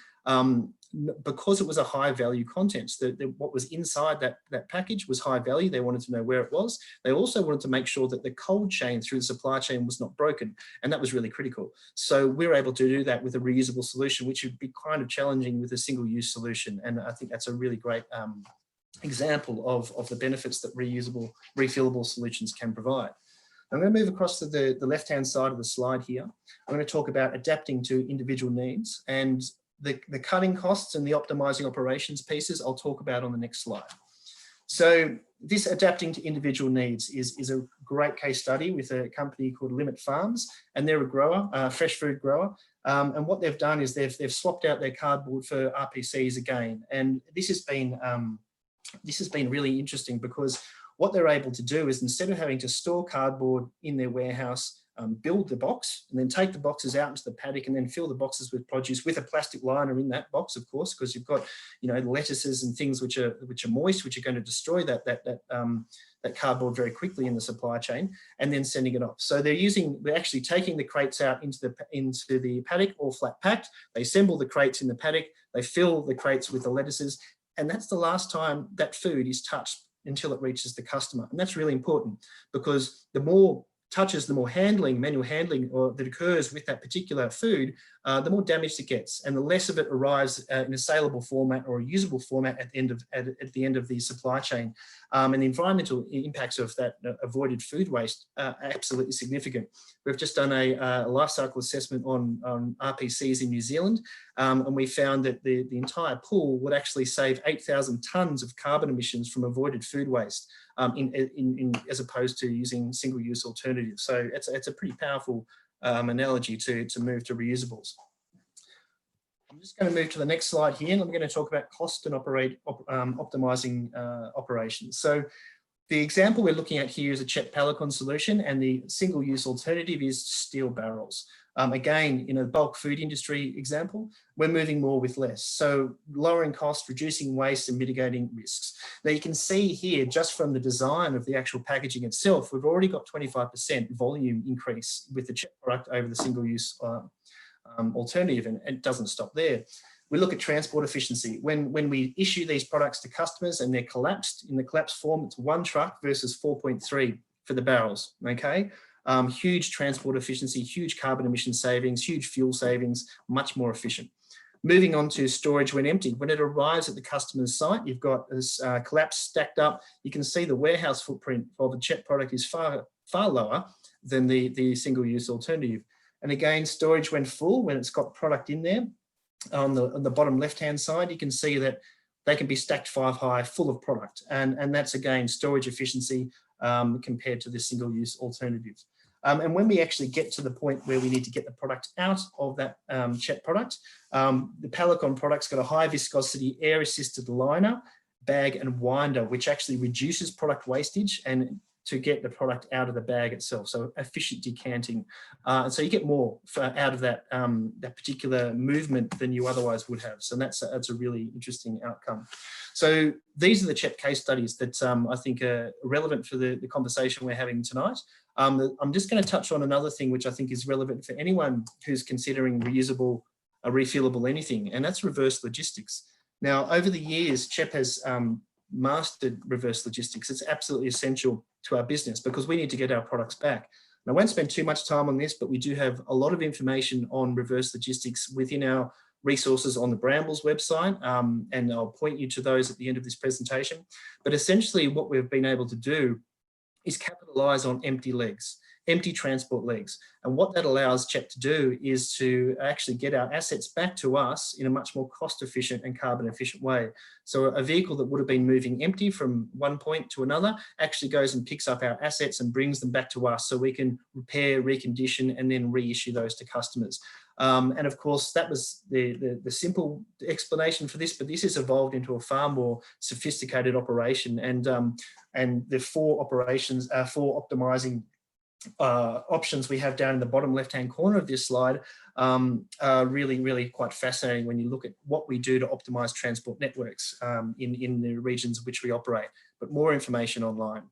Because it was a high value content, what was inside that package was high value. They wanted to know where it was. They also wanted to make sure that the cold chain through the supply chain was not broken. And that was really critical. So we were able to do that with a reusable solution, which would be kind of challenging with a single use solution. And I think that's a really great example of the benefits that reusable, refillable solutions can provide. I'm going to move across to the left-hand side of the slide here. I'm going to talk about adapting to individual needs, and the cutting costs and the optimizing operations pieces I'll talk about on the next slide. So this adapting to individual needs is a great case study with a company called Limit Farms, and they're a grower, fresh food grower. And what they've done is they've swapped out their cardboard for RPCs again. And this has been really interesting, because what they're able to do is, instead of having to store cardboard in their warehouse, build the box and then take the boxes out into the paddock and then fill the boxes with produce with a plastic liner in that box, of course, because you've got, lettuces and things which are moist, which are going to destroy that cardboard very quickly in the supply chain, and then sending it off. So they're actually taking the crates out into the paddock, all flat packed. They assemble the crates in the paddock, they fill the crates with the lettuces, and that's the last time that food is touched until it reaches the customer. And that's really important, because the more touches, the more manual handling that occurs with that particular food, the more damaged it gets, and the less of it arrives in a saleable format or a usable format at the end of the supply chain. And the environmental impacts of that avoided food waste are absolutely significant. We've just done a life cycle assessment on RPCs in New Zealand, and we found that the entire pool would actually save 8,000 tonnes of carbon emissions from avoided food waste. as opposed to using single-use alternatives. So it's a pretty powerful analogy to move to reusables. I'm just going to move to the next slide here, and I'm going to talk about cost and optimizing operations. So the example we're looking at here is a CHEP Palicon solution, and the single-use alternative is steel barrels. Again, in a bulk food industry example, we're moving more with less. So lowering cost, reducing waste, and mitigating risks. Now you can see here, just from the design of the actual packaging itself, we've already got 25% volume increase with the CHEP product over the single-use alternative, and it doesn't stop there. We look at transport efficiency. When we issue these products to customers and they're collapsed, in the collapsed form, it's 1 truck versus 4.3 for the barrels, okay? Huge transport efficiency, huge carbon emission savings, huge fuel savings, much more efficient. Moving on to storage when empty. When it arrives at the customer's site, you've got this collapse stacked up. You can see the warehouse footprint of the CHEP product is far lower than the single-use alternative. And again, storage when full, when it's got product in there, on the bottom left-hand side, you can see that they can be stacked 5 high, full of product. And that's, again, storage efficiency compared to the single-use alternative. And when we actually get to the point where we need to get the product out of that CHEP product, the Palicon product's got a high viscosity air-assisted liner, bag and winder, which actually reduces product wastage and to get the product out of the bag itself. So efficient decanting. And so you get more out of that, that particular movement than you otherwise would have. So that's a really interesting outcome. So these are the CHEP case studies that I think are relevant for the conversation we're having tonight. I'm just going to touch on another thing which I think is relevant for anyone who's considering reusable, refillable anything, and that's reverse logistics. Now, over the years, CHEP has mastered reverse logistics. It's absolutely essential to our business because we need to get our products back. And I won't spend too much time on this, but we do have a lot of information on reverse logistics within our resources on the Brambles website, and I'll point you to those at the end of this presentation. But essentially what we've been able to do is capitalize on empty legs, empty transport legs. And what that allows CHEP to do is to actually get our assets back to us in a much more cost efficient and carbon efficient way. So a vehicle that would have been moving empty from one point to another actually goes and picks up our assets and brings them back to us so we can repair, recondition, and then reissue those to customers. And of course, that was the simple explanation for this, but this has evolved into a far more sophisticated operation. And the 4 optimizing options we have down in the bottom left-hand corner of this slide are really, really quite fascinating when you look at what we do to optimize transport networks in the regions which we operate, but more information online.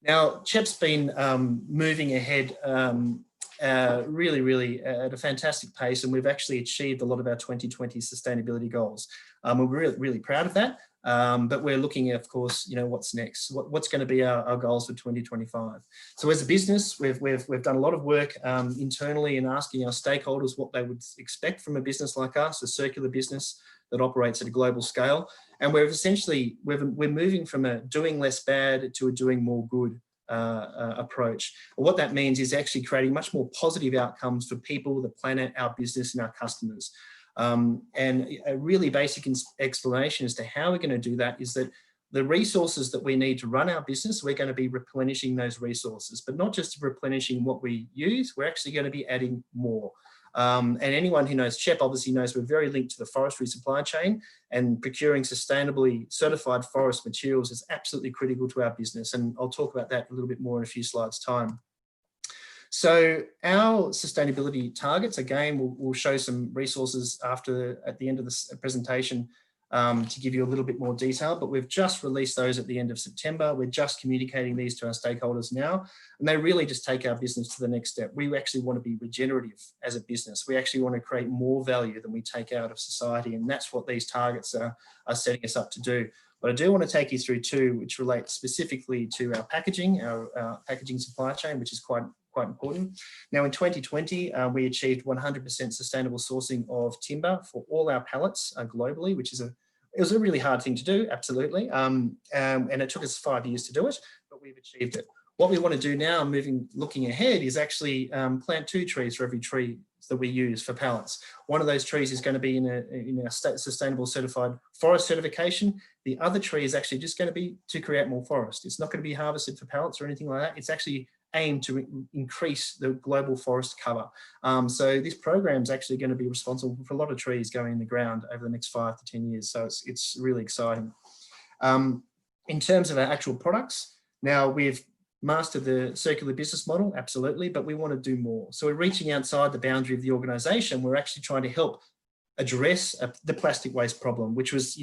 Now, CHEP's been moving ahead really at a fantastic pace, and we've actually achieved a lot of our 2020 sustainability goals. We're really proud of that. But we're looking at, of course, what's next, what's going to be our goals for 2025. So as a business, we've done a lot of work internally in asking our stakeholders what they would expect from a business like us, a circular business that operates at a global scale. And we're moving from a doing less bad to a doing more good approach. What that means is actually creating much more positive outcomes for people, the planet, our business, and our customers. And a really basic explanation as to how we're going to do that is that the resources that we need to run our business, we're going to be replenishing those resources, but not just replenishing what we use, we're actually going to be adding more. And anyone who knows CHEP obviously knows we're very linked to the forestry supply chain, and procuring sustainably certified forest materials is absolutely critical to our business. And I'll talk about that a little bit more in a few slides' time. So our sustainability targets, again, we'll show some resources at the end of this presentation to give you a little bit more detail, but we've just released those at the end of September. We're just communicating these to our stakeholders now, and they really just take our business to the next step. We actually want to be regenerative as a business. We actually want to create more value than we take out of society, and that's what these targets are setting us up to do. But I do want to take you through 2, which relate specifically to our packaging supply chain, which is quite important. Now, in 2020, we achieved 100% sustainable sourcing of timber for all our pallets globally, which is it was a really hard thing to do, absolutely. And it took us 5 years to do it, but we've achieved it. What we want to do now, looking ahead, is actually plant 2 trees for every tree that we use for pallets. One of those trees is going to be in a sustainable certified forest certification. The other tree is actually just going to be to create more forest. It's not going to be harvested for pallets or anything like that. It's actually aimed to increase the global forest cover. So this program is actually going to be responsible for a lot of trees going in the ground over the next 5 to 10 years. So it's really exciting. In terms of our actual products, now we've mastered the circular business model, absolutely, but we want to do more. So we're reaching outside the boundary of the organization. We're actually trying to help address the plastic waste problem, which was,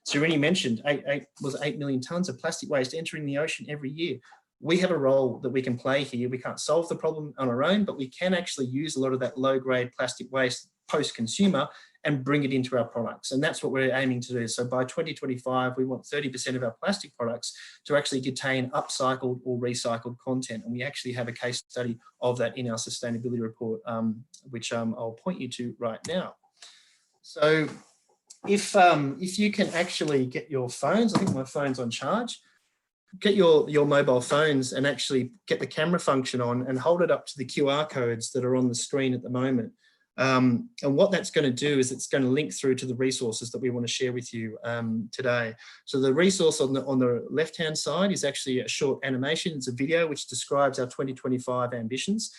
Sereni mentioned, 8 million tons of plastic waste entering the ocean every year. We have a role that we can play here. We can't solve the problem on our own, but we can actually use a lot of that low-grade plastic waste post-consumer and bring it into our products. And that's what we're aiming to do. So by 2025, we want 30% of our plastic products to actually contain upcycled or recycled content. And we actually have a case study of that in our sustainability report, which I'll point you to right now. So if you can actually get your phones, I think my phone's on charge, get your mobile phones and actually get the camera function on and hold it up to the QR codes that are on the screen at the moment. And what that's going to do is it's going to link through to the resources that we want to share with you today. So the resource on the left-hand side is actually a short animation. It's a video which describes our 2025 ambitions.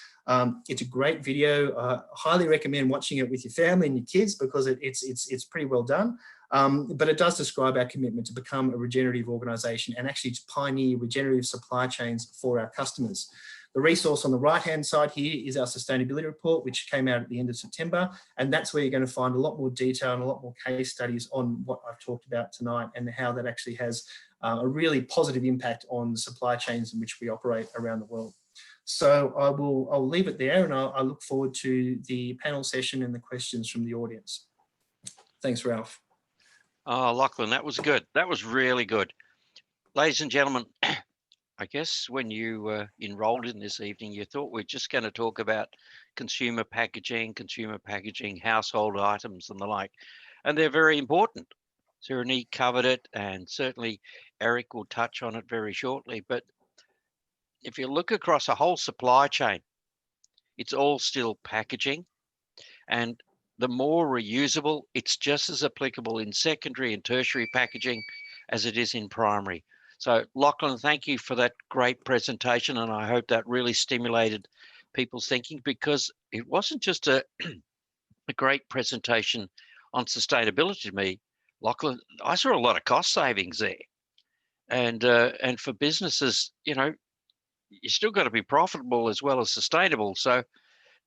It's a great video. Highly recommend watching it with your family and your kids because it's pretty well done. But it does describe our commitment to become a regenerative organization and actually to pioneer regenerative supply chains for our customers. The resource on the right-hand side here is our sustainability report, which came out at the end of September. And that's where you're going to find a lot more detail and a lot more case studies on what I've talked about tonight and how that actually has a really positive impact on the supply chains in which we operate around the world. So I'll leave it there, and I look forward to the panel session and the questions from the audience. Thanks, Ralph. Oh, Lachlan, that was good. That was really good. Ladies and gentlemen, I guess when you enrolled in this evening, you thought we're just going to talk about consumer packaging, household items and the like. And they're very important. Sereni covered it, and certainly Eric will touch on it very shortly. But if you look across a whole supply chain, it's all still packaging. And the more reusable, it's just as applicable in secondary and tertiary packaging as it is in primary. So Lachlan, thank you for that great presentation. And I hope that really stimulated people's thinking, because it wasn't just a great presentation on sustainability to me, Lachlan. I saw a lot of cost savings there. And for businesses, you still got to be profitable as well as sustainable. So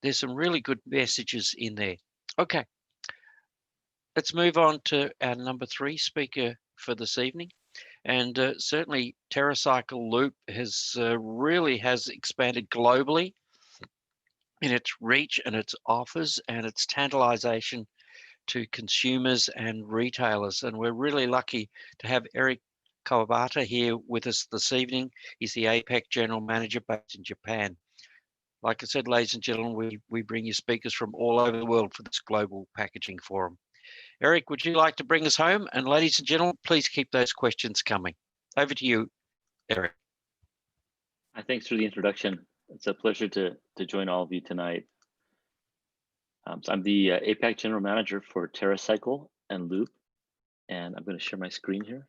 there's some really good messages in there. Okay, let's move on to our number 3 speaker for this evening. And certainly TerraCycle Loop really has expanded globally in its reach and its offers and its tantalization to consumers and retailers. And we're really lucky to have Eric Kawabata here with us this evening. He's the APAC General Manager based in Japan. Like I said, ladies and gentlemen, we bring you speakers from all over the world for this global packaging forum. Eric, would you like to bring us home? And ladies and gentlemen, please keep those questions coming. Over to you, Eric. Thanks for the introduction. It's a pleasure to join all of you tonight. So I'm the APAC General Manager for TerraCycle and Loop, and I'm going to share my screen here.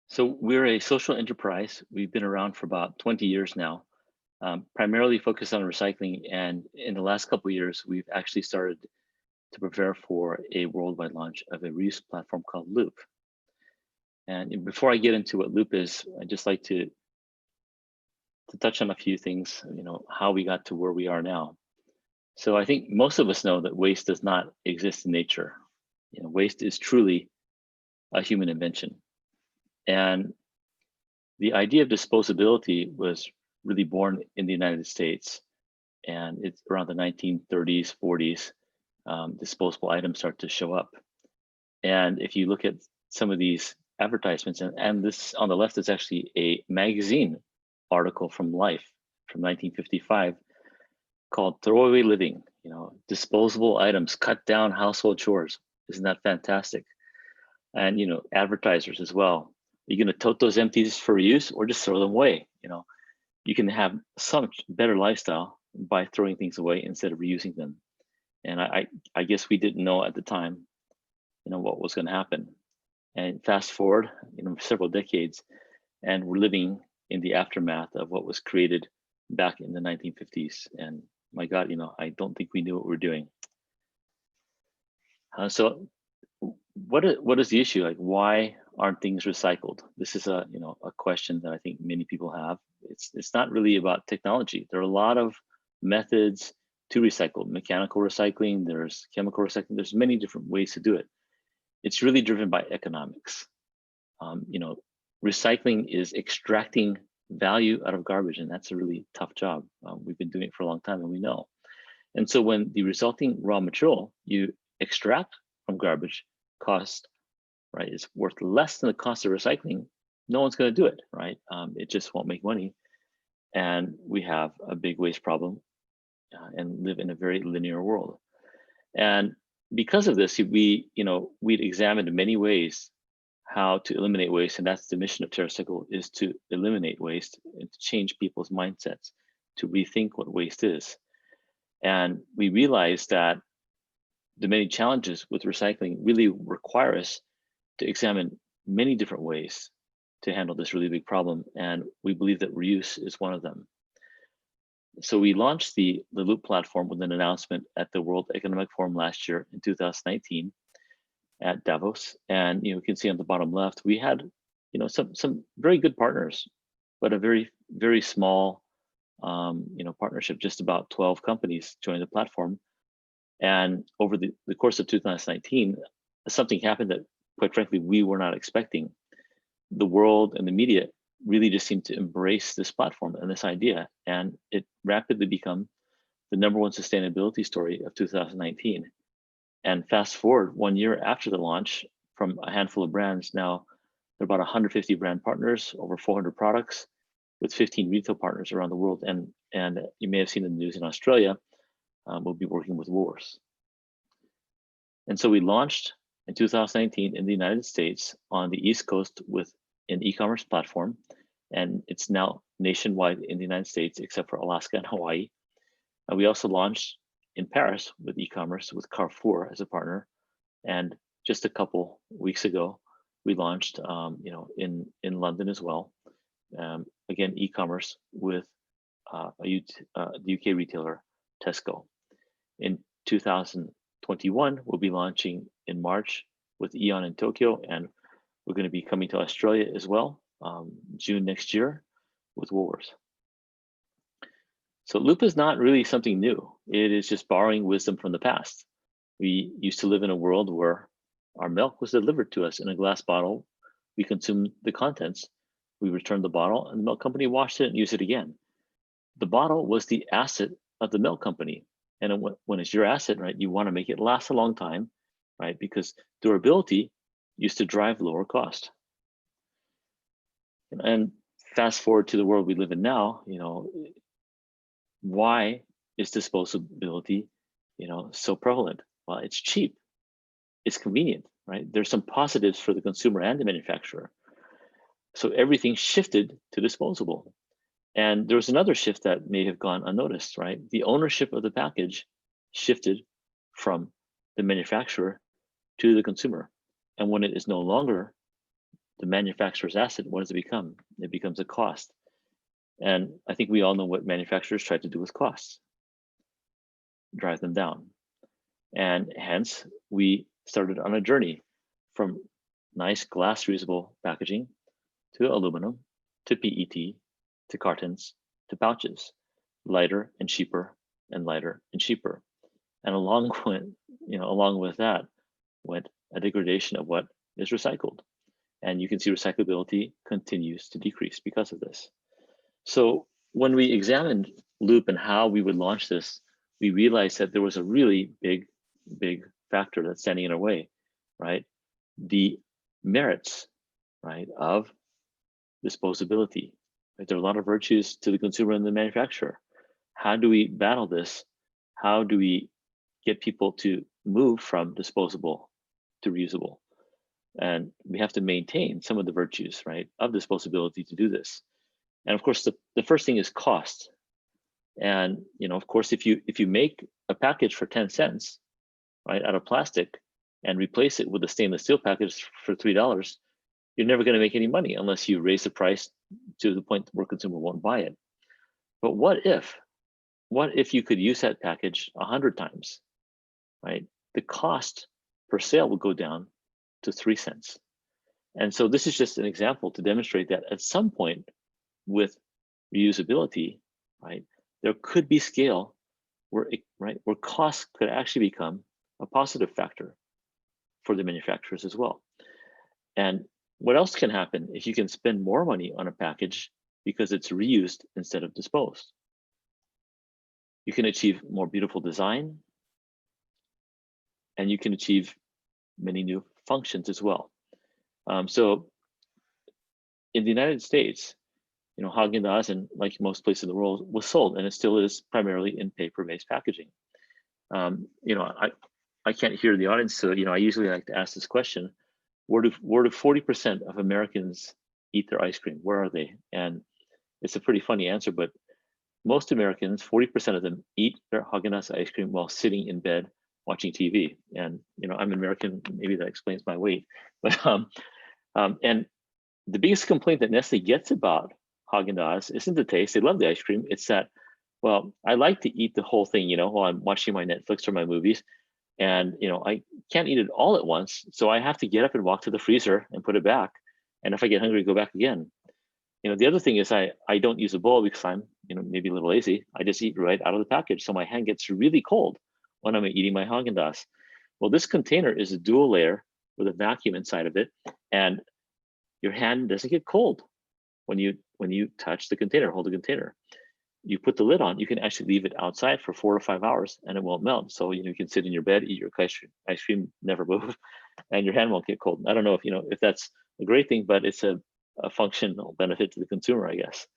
So we're a social enterprise. We've been around for about 20 years now, primarily focused on recycling. And in the last couple of years, we've actually started to prepare for a worldwide launch of a reuse platform called Loop. And before I get into what Loop is, I'd just like to touch on a few things, how we got to where we are now. So I think most of us know that waste does not exist in nature. Waste is truly a human invention. And the idea of disposability was really born in the United States. And it's around the 1930s, 40s, disposable items start to show up. And if you look at some of these advertisements, and this on the left is actually a magazine article from Life from 1955 called Throwaway Living. Disposable items, cut down household chores. Isn't that fantastic? And advertisers as well. You're going to tote those empties for reuse or just throw them away. You can have some better lifestyle by throwing things away instead of reusing them. And I guess we didn't know at the time, what was going to happen. And fast forward, several decades, and we're living in the aftermath of what was created back in the 1950s. And my God, I don't think we knew what we were doing. So what is the issue? Like, why aren't things recycled? This is a question that I think many people have. It's not really about technology. There are a lot of methods to recycle. Mechanical recycling, there's chemical recycling, there's many different ways to do it. It's really driven by economics. Recycling is extracting value out of garbage, and that's a really tough job. We've been doing it for a long time, and we know. And so when the resulting raw material you extract from garbage cost, right, is worth less than the cost of recycling, no one's going to do it, right? It just won't make money, and we have a big waste problem and live in a very linear world. And because of this, we'd examined many ways how to eliminate waste, and that's the mission of TerraCycle, is to eliminate waste and to change people's mindsets, to rethink what waste is. And we realized that the many challenges with recycling really require us to examine many different ways to handle this really big problem, and we believe that reuse is one of them. So we launched the Loop platform with an announcement at the World Economic Forum last year in 2019 at Davos, and you can see on the bottom left we had some very good partners, but a very, very small partnership. Just about 12 companies joined the platform, and over the course of 2019, something happened that, quite frankly, we were not expecting. The world and the media really just seemed to embrace this platform and this idea, and it rapidly became the #1 sustainability story of 2019. And fast forward 1 year after the launch, from a handful of brands, now there are about 150 brand partners, over 400 products, with 15 retail partners around the world. And you may have seen in the news in Australia, we'll be working with Woolworths. And so we launched in 2019 in the United States on the East Coast with an e-commerce platform, and it's now nationwide in the United States except for Alaska and Hawaii. And we also launched in Paris with e-commerce with Carrefour as a partner, and just a couple weeks ago we launched in London as well, again e-commerce with the UK retailer Tesco. In 2021 we'll be launching in March with Aeon in Tokyo, and we're going to be coming to Australia as well, June next year with Woolworths. So Loop is not really something new. It is just borrowing wisdom from the past. We used to live in a world where our milk was delivered to us in a glass bottle. We consumed the contents. We returned the bottle, and the milk company washed it and used it again. The bottle was the asset of the milk company. And when it's your asset, right, you want to make it last a long time, right? Because durability used to drive lower cost. And fast forward to the world we live in now, why is disposability, so prevalent? Well, it's cheap, it's convenient, right? There's some positives for the consumer and the manufacturer. So everything shifted to disposable. And there was another shift that may have gone unnoticed, right? The ownership of the package shifted from the manufacturer to the consumer. And when it is no longer the manufacturer's asset, what does it become? It becomes a cost. And I think we all know what manufacturers try to do with costs: drive them down. And hence, we started on a journey from nice glass reusable packaging to aluminum, to PET, to cartons, to pouches, lighter and cheaper, and lighter and cheaper. And along with that went a degradation of what is recycled. And you can see recyclability continues to decrease because of this. So when we examined Loop and how we would launch this, we realized that there was a really big factor that's standing in our way, right? The merits, right, of disposability. Right? There are a lot of virtues to the consumer and the manufacturer. how do we battle this? How do we get people to move from disposable to reusable? And we have to maintain some of the virtues, right, of disposability to do this. And of course, the first thing is cost. And of course, if you make a package for 10 cents, right, out of plastic, and replace it with a stainless steel package for $3, you're never going to make any money unless you raise the price to the point where consumer won't buy it. But what if you could use that package 100 times, right? The cost per sale would go down to 3 cents. And so this is just an example to demonstrate that at some point with reusability, right, there could be scale where costs could actually become a positive factor for the manufacturers as well. And what else can happen if you can spend more money on a package because it's reused instead of disposed? You can achieve more beautiful design, and you can achieve many new functions as well. So in the United States, Haagen-Dazs, and like most places in the world, was sold, and it still is primarily in paper-based packaging. I can't hear the audience, so I usually like to ask this question: where do 40% of Americans eat their ice cream? Where are they? And it's a pretty funny answer, but most Americans, 40% of them, eat their Haagen-Dazs ice cream while sitting in bed watching TV. And I'm American, maybe that explains my weight. But and the biggest complaint that Nestle gets about Haagen-Dazs isn't the taste. They love the ice cream. It's that, well, I like to eat the whole thing, while I'm watching my Netflix or my movies. And I can't eat it all at once, so I have to get up and walk to the freezer and put it back. And if I get hungry, go back again. The other thing is I don't use a bowl because I'm maybe a little lazy. I just eat right out of the package, so my hand gets really cold when I'm eating my Haagen-Dazs. Well, this container is a dual layer with a vacuum inside of it, and your hand doesn't get cold when you touch the container, hold the container. You put the lid on, you can actually leave it outside for 4 or 5 hours and it won't melt. So you can sit in your bed, eat your ice cream, never move, and your hand won't get cold. I don't know if that's a great thing, but it's a functional benefit to the consumer, I guess.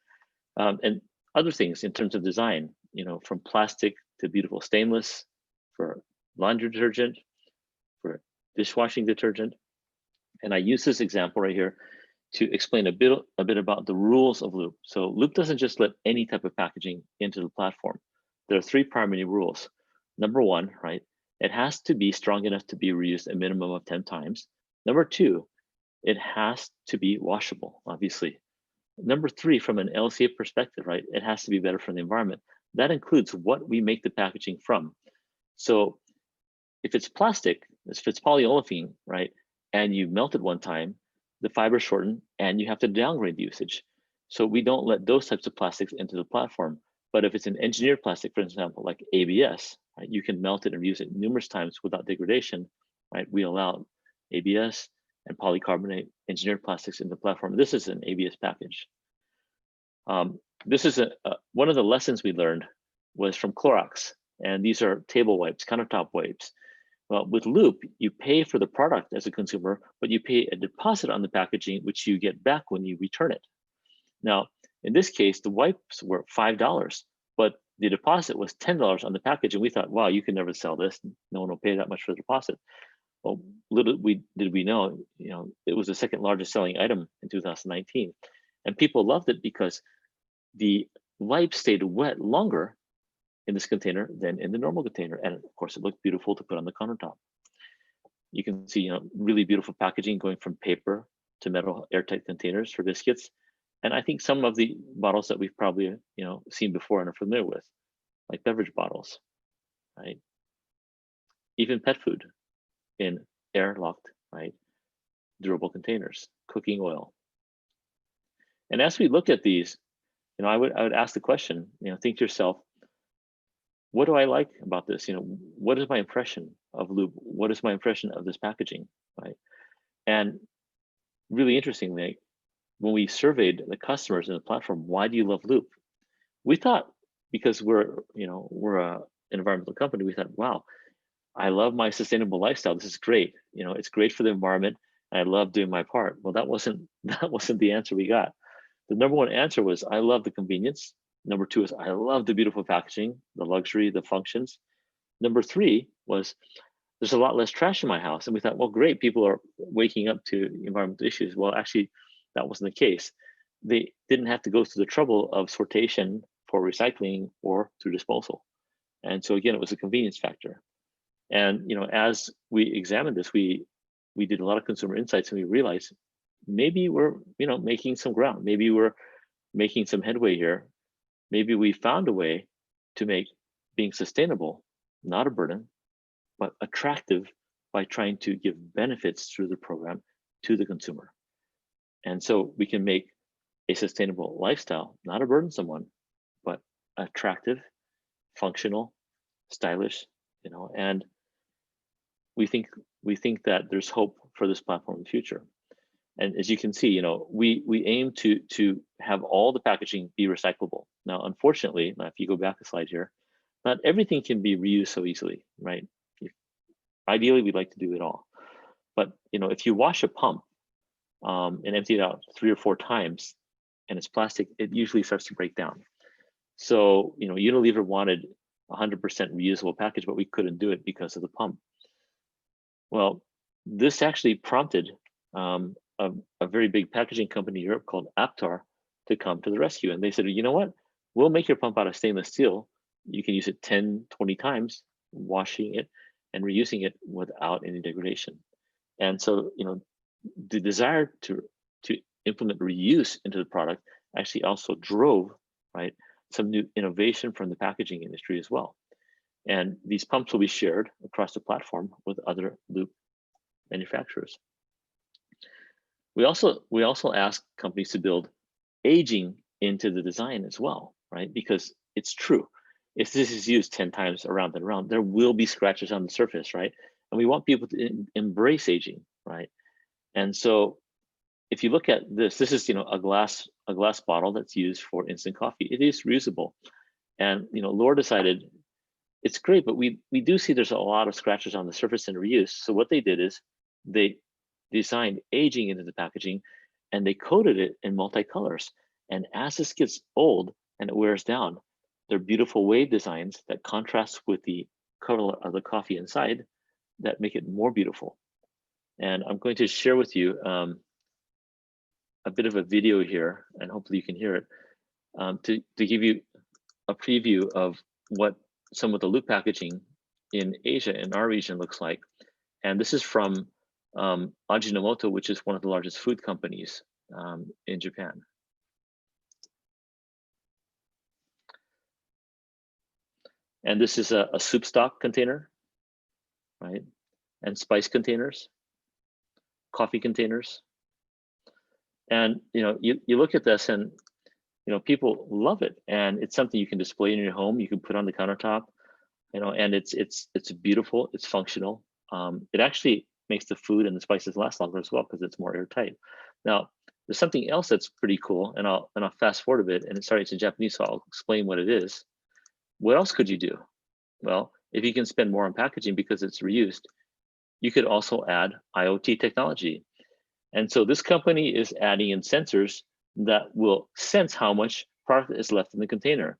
And other things in terms of design, from plastic to beautiful stainless, for laundry detergent, for dishwashing detergent. And I use this example right here to explain a bit about the rules of Loop. So Loop doesn't just let any type of packaging into the platform. There are 3 primary rules. Number 1, right, it has to be strong enough to be reused a minimum of 10 times. Number 2, it has to be washable, obviously. Number 3, from an LCA perspective, right, it has to be better for the environment. That includes what we make the packaging from. So if it's plastic, if it's polyolefin, right, and you melt it one time, the fibers shorten and you have to downgrade the usage. So we don't let those types of plastics into the platform. But if it's an engineered plastic, for example, like ABS, right, you can melt it and use it numerous times without degradation, right? We allow ABS and polycarbonate engineered plastics in the platform. This is an ABS package. This is one of the lessons we learned was from Clorox, and these are table wipes, countertop wipes. Well, with Loop, you pay for the product as a consumer, but you pay a deposit on the packaging, which you get back when you return it. Now, in this case, the wipes were $5, but the deposit was $10 on the package. And we thought, wow, you can never sell this. No one will pay that much for the deposit. Well, little did we know, it was the second largest selling item in 2019. And people loved it because the wipe stayed wet longer in this container than in the normal container. And of course, it looked beautiful to put on the countertop. You can see, really beautiful packaging going from paper to metal airtight containers for biscuits. And I think some of the bottles that we've probably, seen before and are familiar with, like beverage bottles, right? Even pet food in airlocked, right, durable containers, cooking oil. And as we look at these, I would ask the question, think to yourself, what do I like about this? What is my impression of Loop? What is my impression of this packaging, right? And really interestingly, when we surveyed the customers in the platform, why do you love Loop? We thought, because we're an environmental company, we thought, wow, I love my sustainable lifestyle. This is great. It's great for the environment. And I love doing my part. Well, that wasn't the answer we got. The number 1 answer was, I love the convenience. Number 2 is I love the beautiful packaging, the luxury, the functions. Number 3 was there's a lot less trash in my house. And we thought, well, great, people are waking up to environmental issues. Well, actually, that wasn't the case. They didn't have to go through the trouble of sortation for recycling or through disposal. And so again, it was a convenience factor. And as we examined this, we did a lot of consumer insights, and we realized maybe we're making some ground. Maybe we're making some headway here. Maybe we found a way to make being sustainable not a burden, but attractive by trying to give benefits through the program to the consumer. And so we can make a sustainable lifestyle not a burdensome one, but attractive, functional, stylish, and we think that there's hope for this platform in the future. And as you can see, we aim to have all the packaging be recyclable. Now, unfortunately, if you go back a slide here, not everything can be reused so easily, right? Ideally, we'd like to do it all. But if you wash a pump and empty it out 3 or 4 times, and it's plastic, it usually starts to break down. So Unilever wanted 100% reusable package, but we couldn't do it because of the pump. Well, this actually prompted a very big packaging company in Europe called Aptar to come to the rescue. And they said, you know what? We'll make your pump out of stainless steel. You can use it 10, 20 times, washing it and reusing it without any degradation. And so, the desire to implement reuse into the product actually also drove, right, some new innovation from the packaging industry as well. And these pumps will be shared across the platform with other loop manufacturers. We also ask companies to build aging into the design as well, right? Because it's true. If this is used 10 times around and around, there will be scratches on the surface, right? And we want people to embrace aging, right? And so if you look at this is a glass bottle that's used for instant coffee. It is reusable. And Laura decided it's great, but we do see there's a lot of scratches on the surface in reuse. So what they did is they designed aging into the packaging, and they coated it in multicolors. And as this gets old and it wears down, they're beautiful wave designs that contrast with the color of the coffee inside that make it more beautiful. And I'm going to share with you a bit of a video here, and hopefully you can hear it, to give you a preview of what some of the loop packaging in Asia, in our region, looks like. And this is from Ajinomoto, which is one of the largest food companies in Japan. And this is a soup stock container, right? And spice containers, coffee containers. And you look at this, and people love it, and it's something you can display in your home. You can put on the countertop, and it's beautiful. It's functional. It actually makes the food and the spices last longer as well because it's more airtight. Now, there's something else that's pretty cool, and I'll fast forward a bit. And sorry, it's in Japanese, so I'll explain what it is. What else could you do? Well, if you can spend more on packaging because it's reused, you could also add IoT technology. And so this company is adding in sensors that will sense how much product is left in the container.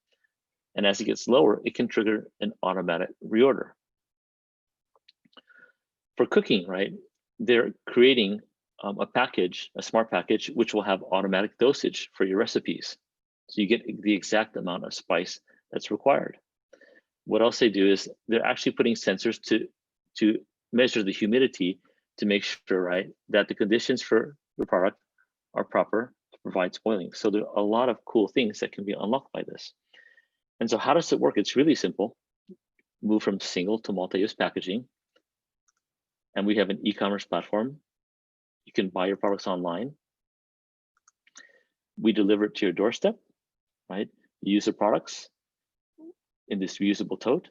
And as it gets lower, it can trigger an automatic reorder. For cooking, right, they're creating a smart package, which will have automatic dosage for your recipes. So you get the exact amount of spice that's required. What else they do is they're actually putting sensors to measure the humidity to make sure, right, that the conditions for the product are proper to provide spoiling. So there are a lot of cool things that can be unlocked by this. And so how does it work? It's really simple. Move from single to multi-use packaging. And we have an e-commerce platform. You can buy your products online. We deliver it to your doorstep, right? You use the products in this reusable tote.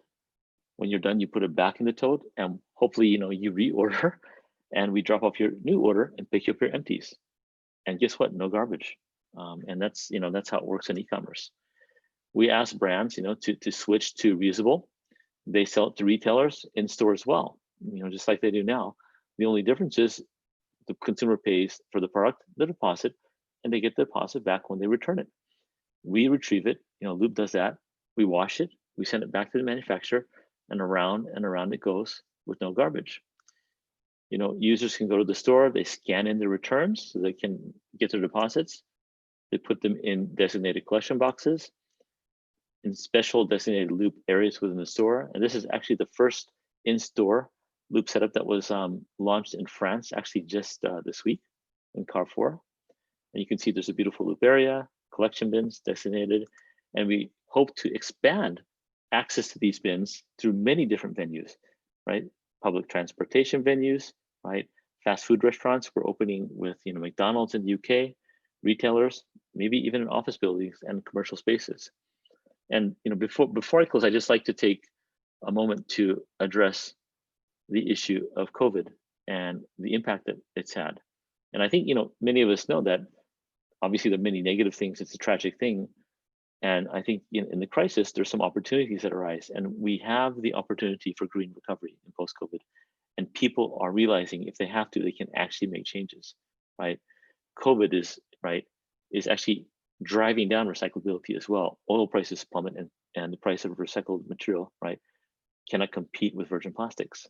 When you're done, you put it back in the tote, and hopefully, you reorder, and we drop off your new order and pick you up your empties. And guess what? No garbage. And that's how it works in e-commerce. We ask brands, to switch to reusable. They sell it to retailers in store as well, just like they do now. The only difference is the consumer pays for the product, the deposit, and they get the deposit back when they return it. We retrieve it Loop does that. We wash it, we send it back to the manufacturer, and around it goes with no garbage. Users can go to the store, they scan in their returns so they can get their deposits. They put them in designated collection boxes in special designated Loop areas within the store. And this is actually the first in-store Loop setup that was launched in France, actually just this week in Carrefour. And you can see there's a beautiful Loop area, collection bins designated, and we hope to expand access to these bins through many different venues, right? Public transportation venues, right? Fast food restaurants. We're opening with McDonald's in the UK, retailers, maybe even in office buildings and commercial spaces. And before I close, I just like to take a moment to address the issue of COVID and the impact that it's had. And I think many of us know that obviously there are many negative things. It's a tragic thing. And I think in the crisis, there's some opportunities that arise, and we have the opportunity for green recovery in post-COVID. And people are realizing if they have to, they can actually make changes, right? COVID is actually driving down recyclability as well. Oil prices plummet, and the price of recycled material, right, cannot compete with virgin plastics.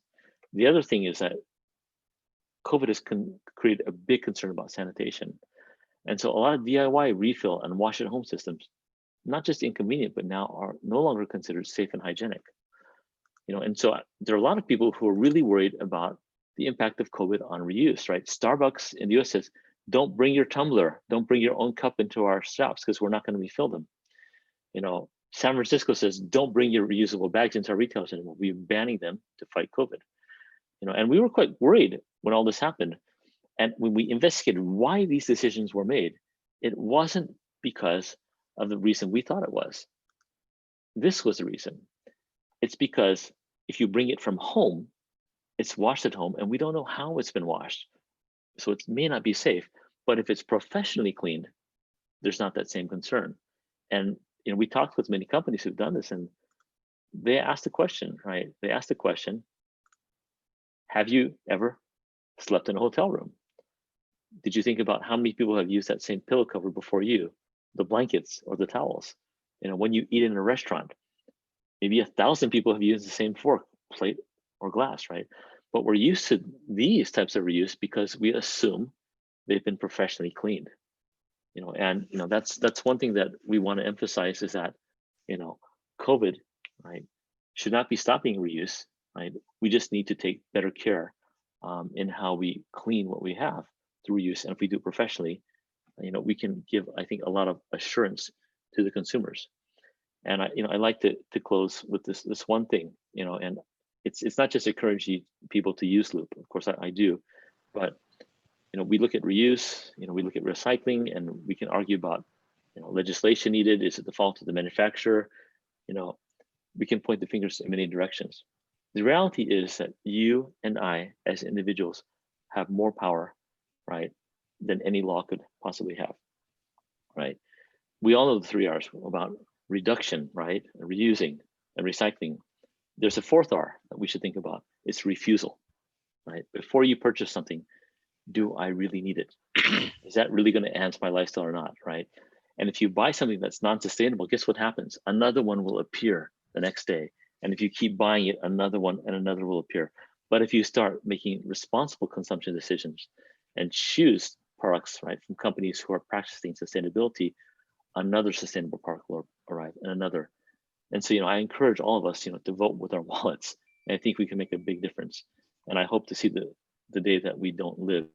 The other thing is that COVID has created a big concern about sanitation. And so a lot of DIY refill and wash at home systems, not just inconvenient, but now are no longer considered safe and hygienic. And so there are a lot of people who are really worried about the impact of COVID on reuse, right? Starbucks in the US says, don't bring your tumbler, don't bring your own cup into our shops because we're not going to refill them. San Francisco says, don't bring your reusable bags into our retailers anymore. We're banning them to fight COVID. And we were quite worried when all this happened. And when we investigated why these decisions were made, it wasn't because of the reason we thought it was. This was the reason. It's because if you bring it from home, it's washed at home and we don't know how it's been washed. So it may not be safe, but if it's professionally cleaned, there's not that same concern. And we talked with many companies who've done this, and they asked the question, right? They asked the question, have you ever slept in a hotel room? Did you think about how many people have used that same pillow cover before you, the blankets or the towels? When you eat in a restaurant, maybe 1,000 people have used the same fork, plate, or glass, right? But we're used to these types of reuse because we assume they've been professionally cleaned. That's one thing that we want to emphasize is that, COVID, right, should not be stopping reuse, right? We just need to take better care in how we clean what we have through reuse. And if we do it professionally, we can give, I think, a lot of assurance to the consumers. And I like to close with this one thing, and it's not just encouraging people to use Loop. Of course, I do, but we look at reuse, we look at recycling, and we can argue about legislation needed. Is it the fault of the manufacturer? We can point the fingers in many directions. The reality is that you and I, as individuals, have more power, right, than any law could possibly have, right? We all know the 3 R's about reduction, right, reusing and recycling. There's a 4th R that we should think about. It's refusal, right? Before you purchase something, do I really need it? Is that really going to enhance my lifestyle or not, right? And if you buy something that's non-sustainable, guess what happens? Another one will appear the next day. And if you keep buying it, another one and another will appear. But if you start making responsible consumption decisions and choose products, right, from companies who are practicing sustainability, another sustainable product will arrive and another. And so, I encourage all of us, to vote with our wallets. And I think we can make a big difference. And I hope to see the day that we don't live,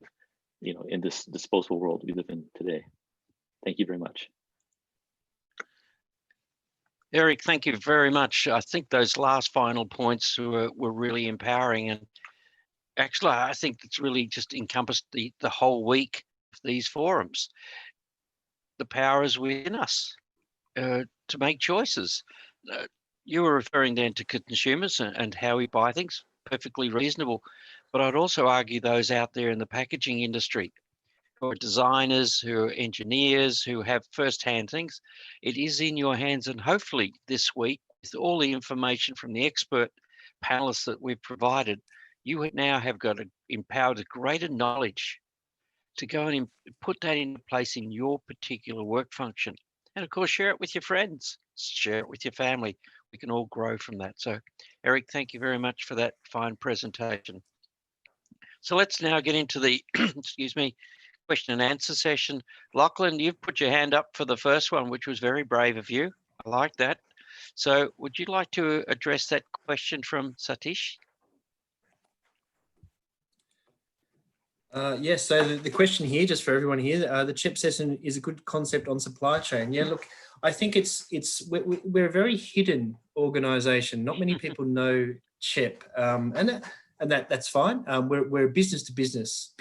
in this disposable world we live in today. Thank you very much. Eric, thank you very much. I think those last final points were really empowering. And actually, I think it's really just encompassed the whole week of these forums. The power is within us to make choices. You were referring then to consumers and how we buy things, perfectly reasonable. But I'd also argue those out there in the packaging industry, who are designers, who are engineers, who have first-hand things. It is in your hands, and hopefully this week, with all the information from the expert panelists that we've provided, you now have got empowered a greater knowledge to go and put that into place in your particular work function. And of course, share it with your friends, share it with your family. We can all grow from that. So, Eric, thank you very much for that fine presentation. So let's now get into the, excuse me, question and answer session. Lachlan, you've put your hand up for the first one, which was very brave of you. I like that. So would you like to address that question from Satish? Yes, so the question here, just for everyone here, the CHEP session is a good concept on supply chain. Yeah, look, I think we're a very hidden organisation. Not many people know CHEP, and that's fine. We're a business to business,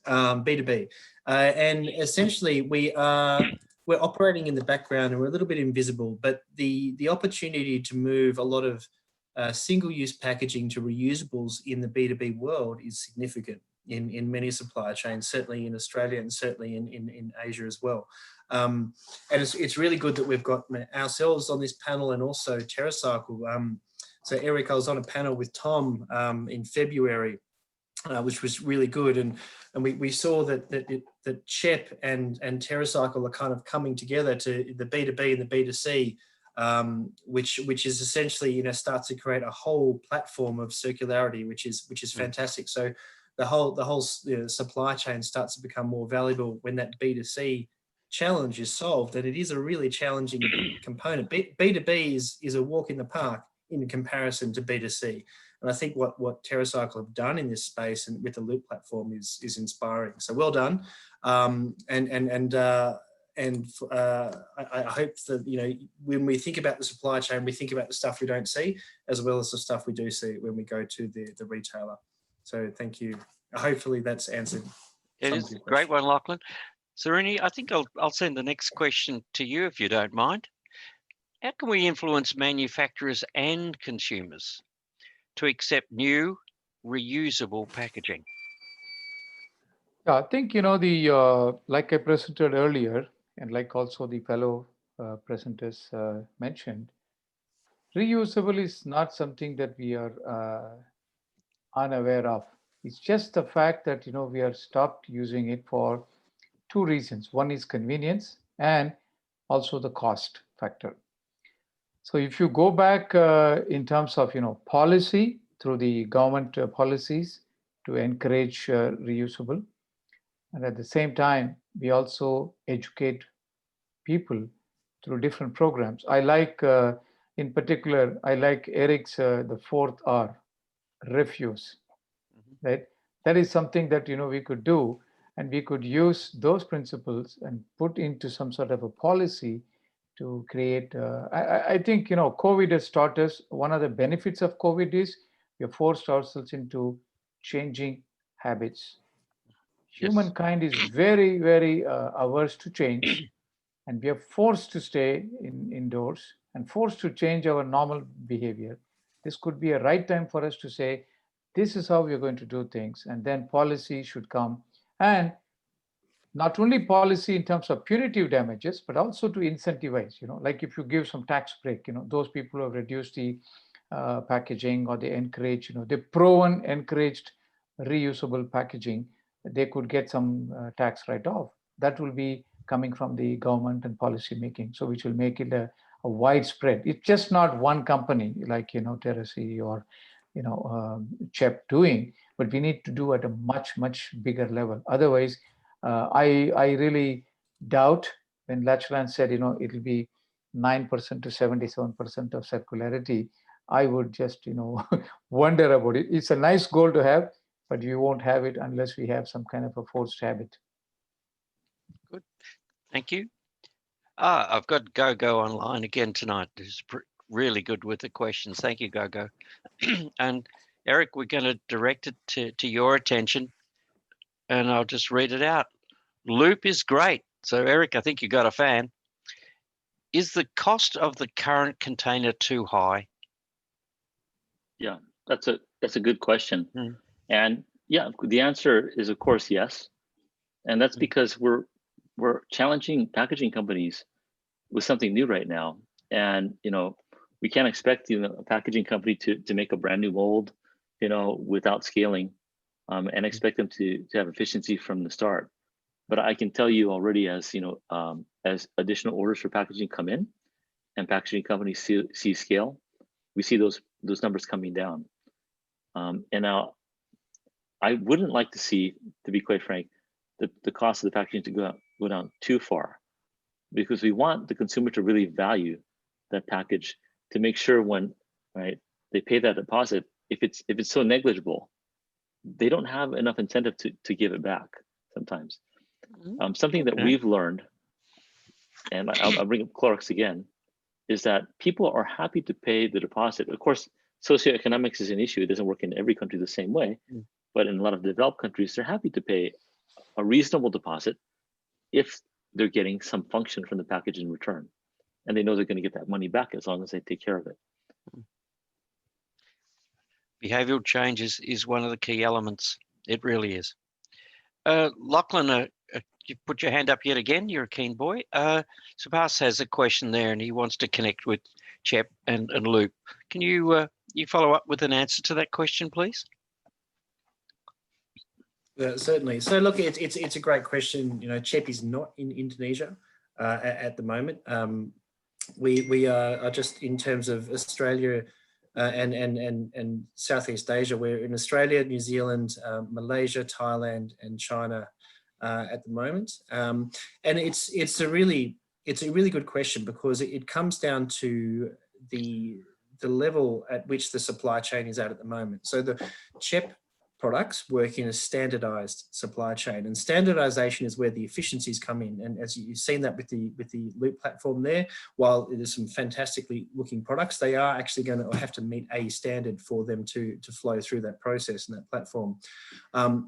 B2B, and essentially we're operating in the background and we're a little bit invisible. But the opportunity to move a lot of single-use packaging to reusables in the B2B world is significant in many supply chains, certainly in Australia and certainly in Asia as well. And it's really good that we've got ourselves on this panel and also TerraCycle. So Eric, I was on a panel with Tom in February, which was really good. And we saw that CHEP and TerraCycle are kind of coming together to the B2B and the B2C, which is essentially, starts to create a whole platform of circularity, which is fantastic. So the whole supply chain starts to become more valuable when that B2C challenge is solved. And it is a really challenging component. B2B is a walk in the park in comparison to B2C. And I think what TerraCycle have done in this space and with the Loop platform is inspiring. So well done. I hope that, when we think about the supply chain, we think about the stuff we don't see, as well as the stuff we do see when we go to the retailer. So thank you. Hopefully that's answered. It is a great one, Lachlan. Sereni, I think I'll send the next question to you if you don't mind. How can we influence manufacturers and consumers to accept new reusable packaging? Yeah, I think, like I presented earlier, and like also the fellow presenters mentioned, reusable is not something that we are unaware of. It's just the fact that, we are stopped using it for two reasons. One is convenience and also the cost factor. So if you go back in terms of, policy through the government policies to encourage reusable, and at the same time, we also educate people through different programs. I like, in particular, I like Eric's, the 4th R, refuse, right? That is something that, we could do, and we could use those principles and put into some sort of a policy to create, I think, COVID has taught us one of the benefits of COVID is we have forced ourselves into changing habits. Yes. Humankind is very, very averse to change, and we are forced to stay indoors and forced to change our normal behavior. This could be a right time for us to say, this is how we're going to do things, and then policy should come. And not only policy in terms of punitive damages, but also to incentivize, like if you give some tax break, those people who have reduced the packaging, or they encourage, they've proven encouraged reusable packaging, they could get some tax write-off. That will be coming from the government and policy making, so which will make it a widespread. It's just not one company like, Terrace or, CHEP doing, but we need to do at a much, much bigger level. Otherwise, I really doubt when Lachlan said, it'll be 9% to 77% of circularity. I would just, wonder about it. It's a nice goal to have, but we won't have it unless we have some kind of a forced habit. Good, thank you. I've got Gogo online again tonight. Who's really good with the questions. Thank you, Gogo. And Eric, we're going to direct it to your attention, and I'll just read it out. Loop is great. So Eric, I think you got a fan. Is the cost of the current container too high? Yeah, that's a good question. And yeah, the answer is of course yes. And that's because we're challenging packaging companies with something new right now. And we can't expect a packaging company to make a brand new mold, without scaling, and expect them to have efficiency from the start. But I can tell you already, as as additional orders for packaging come in, and packaging companies see scale, we see those numbers coming down. And now, I wouldn't like to see, to be quite frank, the cost of the packaging to go down too far, because we want the consumer to really value that package, to make sure when they pay that deposit, if it's so negligible, they don't have enough incentive to give it back sometimes. Something that we've learned, and I'll bring up Clorox again, is that people are happy to pay the deposit. Of course, socioeconomics is an issue. It doesn't work in every country the same way, but in a lot of developed countries, they're happy to pay a reasonable deposit if they're getting some function from the package in return. And they know they're going to get that money back as long as they take care of it. Behavioural changes is one of the key elements. It really is. Lachlan, you put your hand up yet again. You're a keen boy. Subhas has a question there, and he wants to connect with CHEP and Loop. Can you follow up with an answer to that question, please? Certainly. So look, it's a great question. CHEP is not in Indonesia at the moment. We are just, in terms of Australia and Southeast Asia, we're in Australia, New Zealand, Malaysia, Thailand, and China at the moment. And it's a really good question, because it comes down to the level at which the supply chain is at the moment. So the CHEP products work in a standardized supply chain, and standardization is where the efficiencies come in. And as you've seen that with the Loop platform there, while there's some fantastically looking products, they are actually going to have to meet a standard for them to flow through that process and that platform.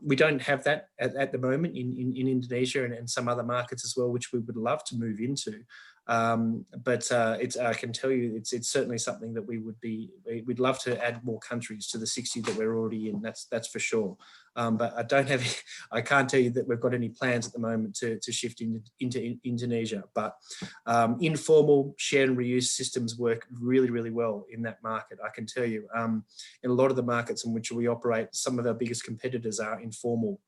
We don't have that at the moment in Indonesia and some other markets as well, which we would love to move into. But I can tell you, it's certainly something that we'd love to add more countries to the 60 that we're already in. That's for sure. But I can't tell you that we've got any plans at the moment to shift into Indonesia. But informal share and reuse systems work really, really well in that market. I can tell you, in a lot of the markets in which we operate, some of our biggest competitors are informal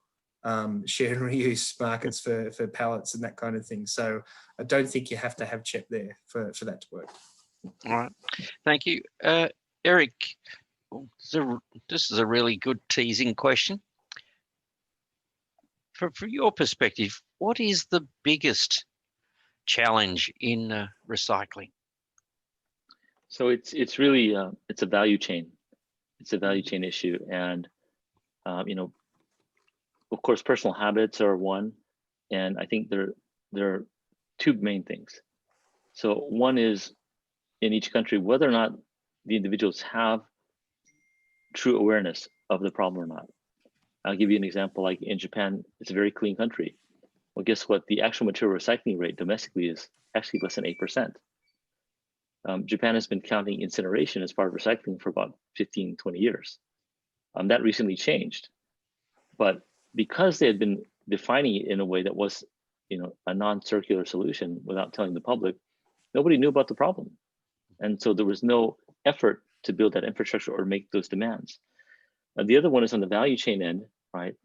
share and reuse markets for pallets and that kind of thing. So I don't think you have to have CHEP there for that to work. All right, thank you. Eric, this is a really good teasing question. From your perspective, what is the biggest challenge in recycling? So it's really it's a value chain. It's a value chain issue, and of course, personal habits are one, and I think there are two main things. So one is, in each country, whether or not the individuals have true awareness of the problem or not. I'll give you an example. Like in Japan, it's a very clean country. Well, guess what? The actual material recycling rate domestically is actually less than 8%. Japan has been counting incineration as part of recycling for about 15, 20 years. That recently changed, but because they had been defining it in a way that was, a non-circular solution without telling the public, nobody knew about the problem. And so there was no effort to build that infrastructure or make those demands. And the other one is on the value chain end, right?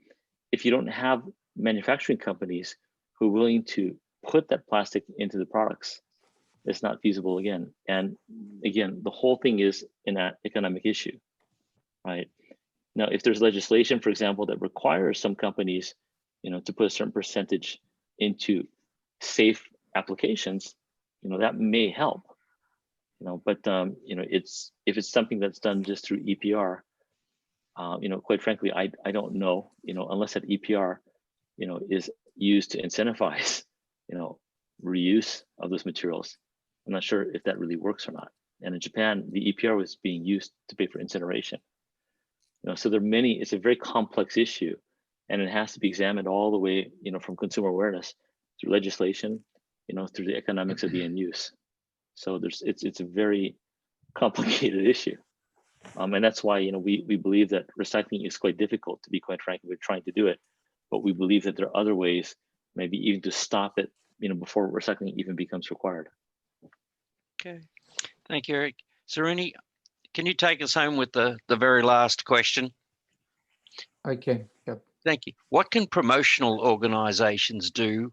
If you don't have manufacturing companies who are willing to put that plastic into the products, it's not feasible again. And again, the whole thing is an economic issue, right? Now, if there's legislation, for example, that requires some companies, to put a certain percentage into safe applications, that may help. But if it's something that's done just through EPR, quite frankly, I don't know, unless that EPR, is used to incentivize, reuse of those materials. I'm not sure if that really works or not. And in Japan, the EPR was being used to pay for incineration. So there are many, it's a very complex issue, and it has to be examined all the way, from consumer awareness through legislation, through the economics of the end use. So it's a very complicated issue. And that's why, we believe that recycling is quite difficult, to be quite frank. We're trying to do it, but we believe that there are other ways, maybe even to stop it, before recycling even becomes required. Okay, thank you, Eric. Saruni, can you take us home with the very last question? I can. Yep. Thank you. What can promotional organisations do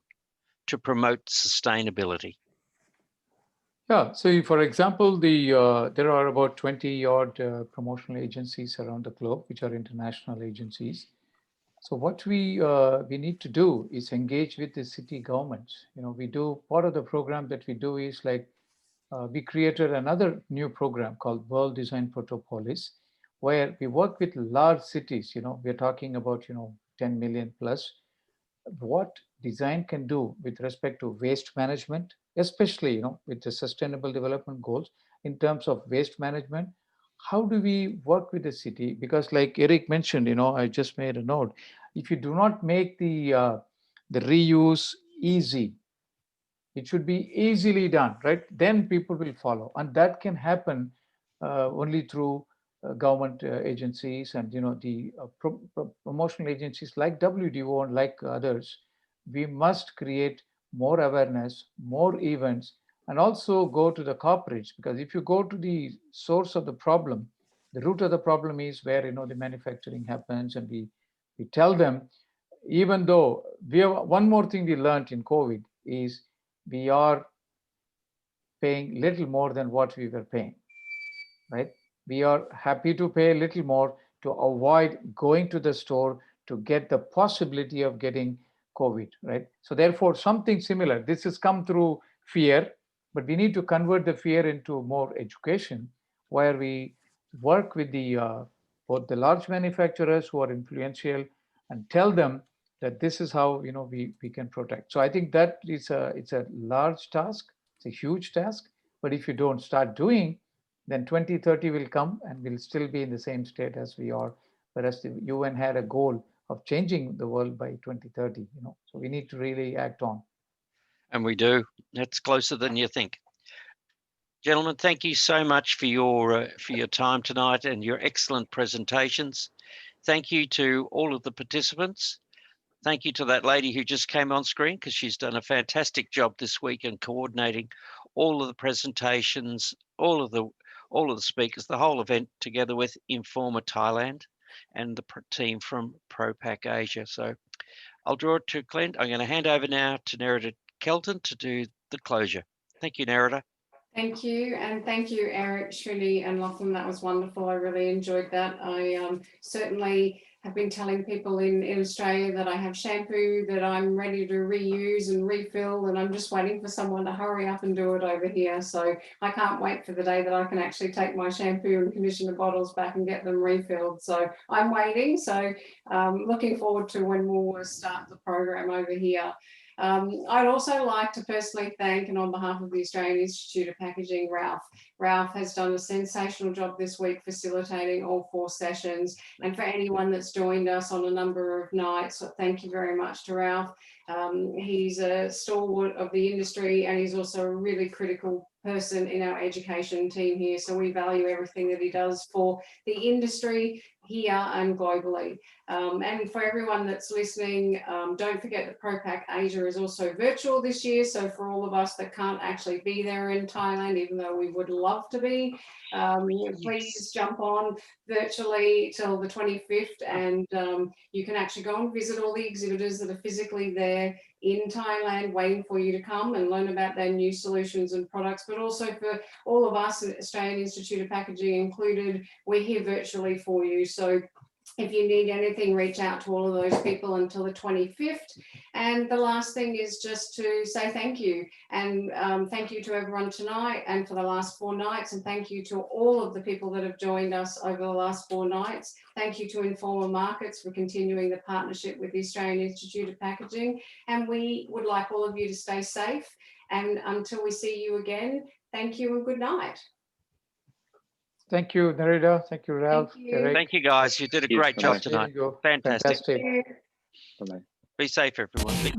to promote sustainability? Yeah, so for example, there are about 20 odd promotional agencies around the globe, which are international agencies. So what we need to do is engage with the city governments. We do part of the program that we do is like we created another new program called World Design Protopolis, where we work with large cities. We're talking about 10 million plus, what design can do with respect to waste management, especially with the sustainable development goals in terms of waste management. How do we work with the city? Because like Eric mentioned, I just made a note. If you do not make the reuse easy, it should be easily done, right? Then people will follow, and that can happen only through government agencies and the promotional agencies like WDO and like others. We must create more awareness, more events, and also go to the corporates, because if you go to the source of the problem, the root of the problem is where the manufacturing happens, and we tell them. Even though we have one more thing we learned in COVID is we are paying little more than what we were paying, right? We are happy to pay a little more to avoid going to the store to get the possibility of getting COVID, right? So therefore, something similar. This has come through fear, but we need to convert the fear into more education, where we work with both the large manufacturers who are influential and tell them that this is how we can protect. So I think that it's a large task. It's a huge task. But if you don't start doing, then 2030 will come and we'll still be in the same state as we are. Whereas the UN had a goal of changing the world by 2030. So we need to really act on. And we do. That's closer than you think. Gentlemen, thank you so much for your time tonight and your excellent presentations. Thank you to all of the participants. Thank you to that lady who just came on screen, because she's done a fantastic job this week in coordinating all of the presentations, all of the speakers, the whole event, together with Informa Thailand and the team from ProPack Asia. So I'll draw it to Clint. I'm going to hand over now to Nerida Kelton to do the closure. Thank you, Nerida. Thank you, and thank you, Eric, Shruti, and Lachlan. That was wonderful. I really enjoyed that. I certainly have been telling people in Australia that I have shampoo that I'm ready to reuse and refill, and I'm just waiting for someone to hurry up and do it over here. So I can't wait for the day that I can actually take my shampoo and conditioner bottles back and get them refilled. So I'm waiting. So looking forward to when we'll start the program over here. I'd also like to personally thank, and on behalf of the Australian Institute of Packaging, Ralph. Ralph has done a sensational job this week facilitating all 4 sessions. And for anyone that's joined us on a number of nights, so thank you very much to Ralph. He's a stalwart of the industry, and he's also a really critical person in our education team here. So we value everything that he does for the industry here and globally. And for everyone that's listening, don't forget that ProPack Asia is also virtual this year. So for all of us that can't actually be there in Thailand, even though we would love to be, please jump on virtually till the 25th, and you can actually go and visit all the exhibitors that are physically there in Thailand waiting for you to come and learn about their new solutions and products. But also for all of us at Australian Institute of Packaging included, we're here virtually for you. So if you need anything, reach out to all of those people until the 25th. And the last thing is just to say thank you. And thank you to everyone tonight and for the last 4 nights. And thank you to all of the people that have joined us over the last 4 nights. Thank you to Informa Markets for continuing the partnership with the Australian Institute of Packaging. And we would like all of you to stay safe. And until we see you again, thank you and good night. Thank you, Nerida. Thank you, Ralph. Thank you. Eric. Thank you, guys. You did a great job There tonight. you go. Fantastic. Fantastic. Bye-bye. Be safe, everyone. Be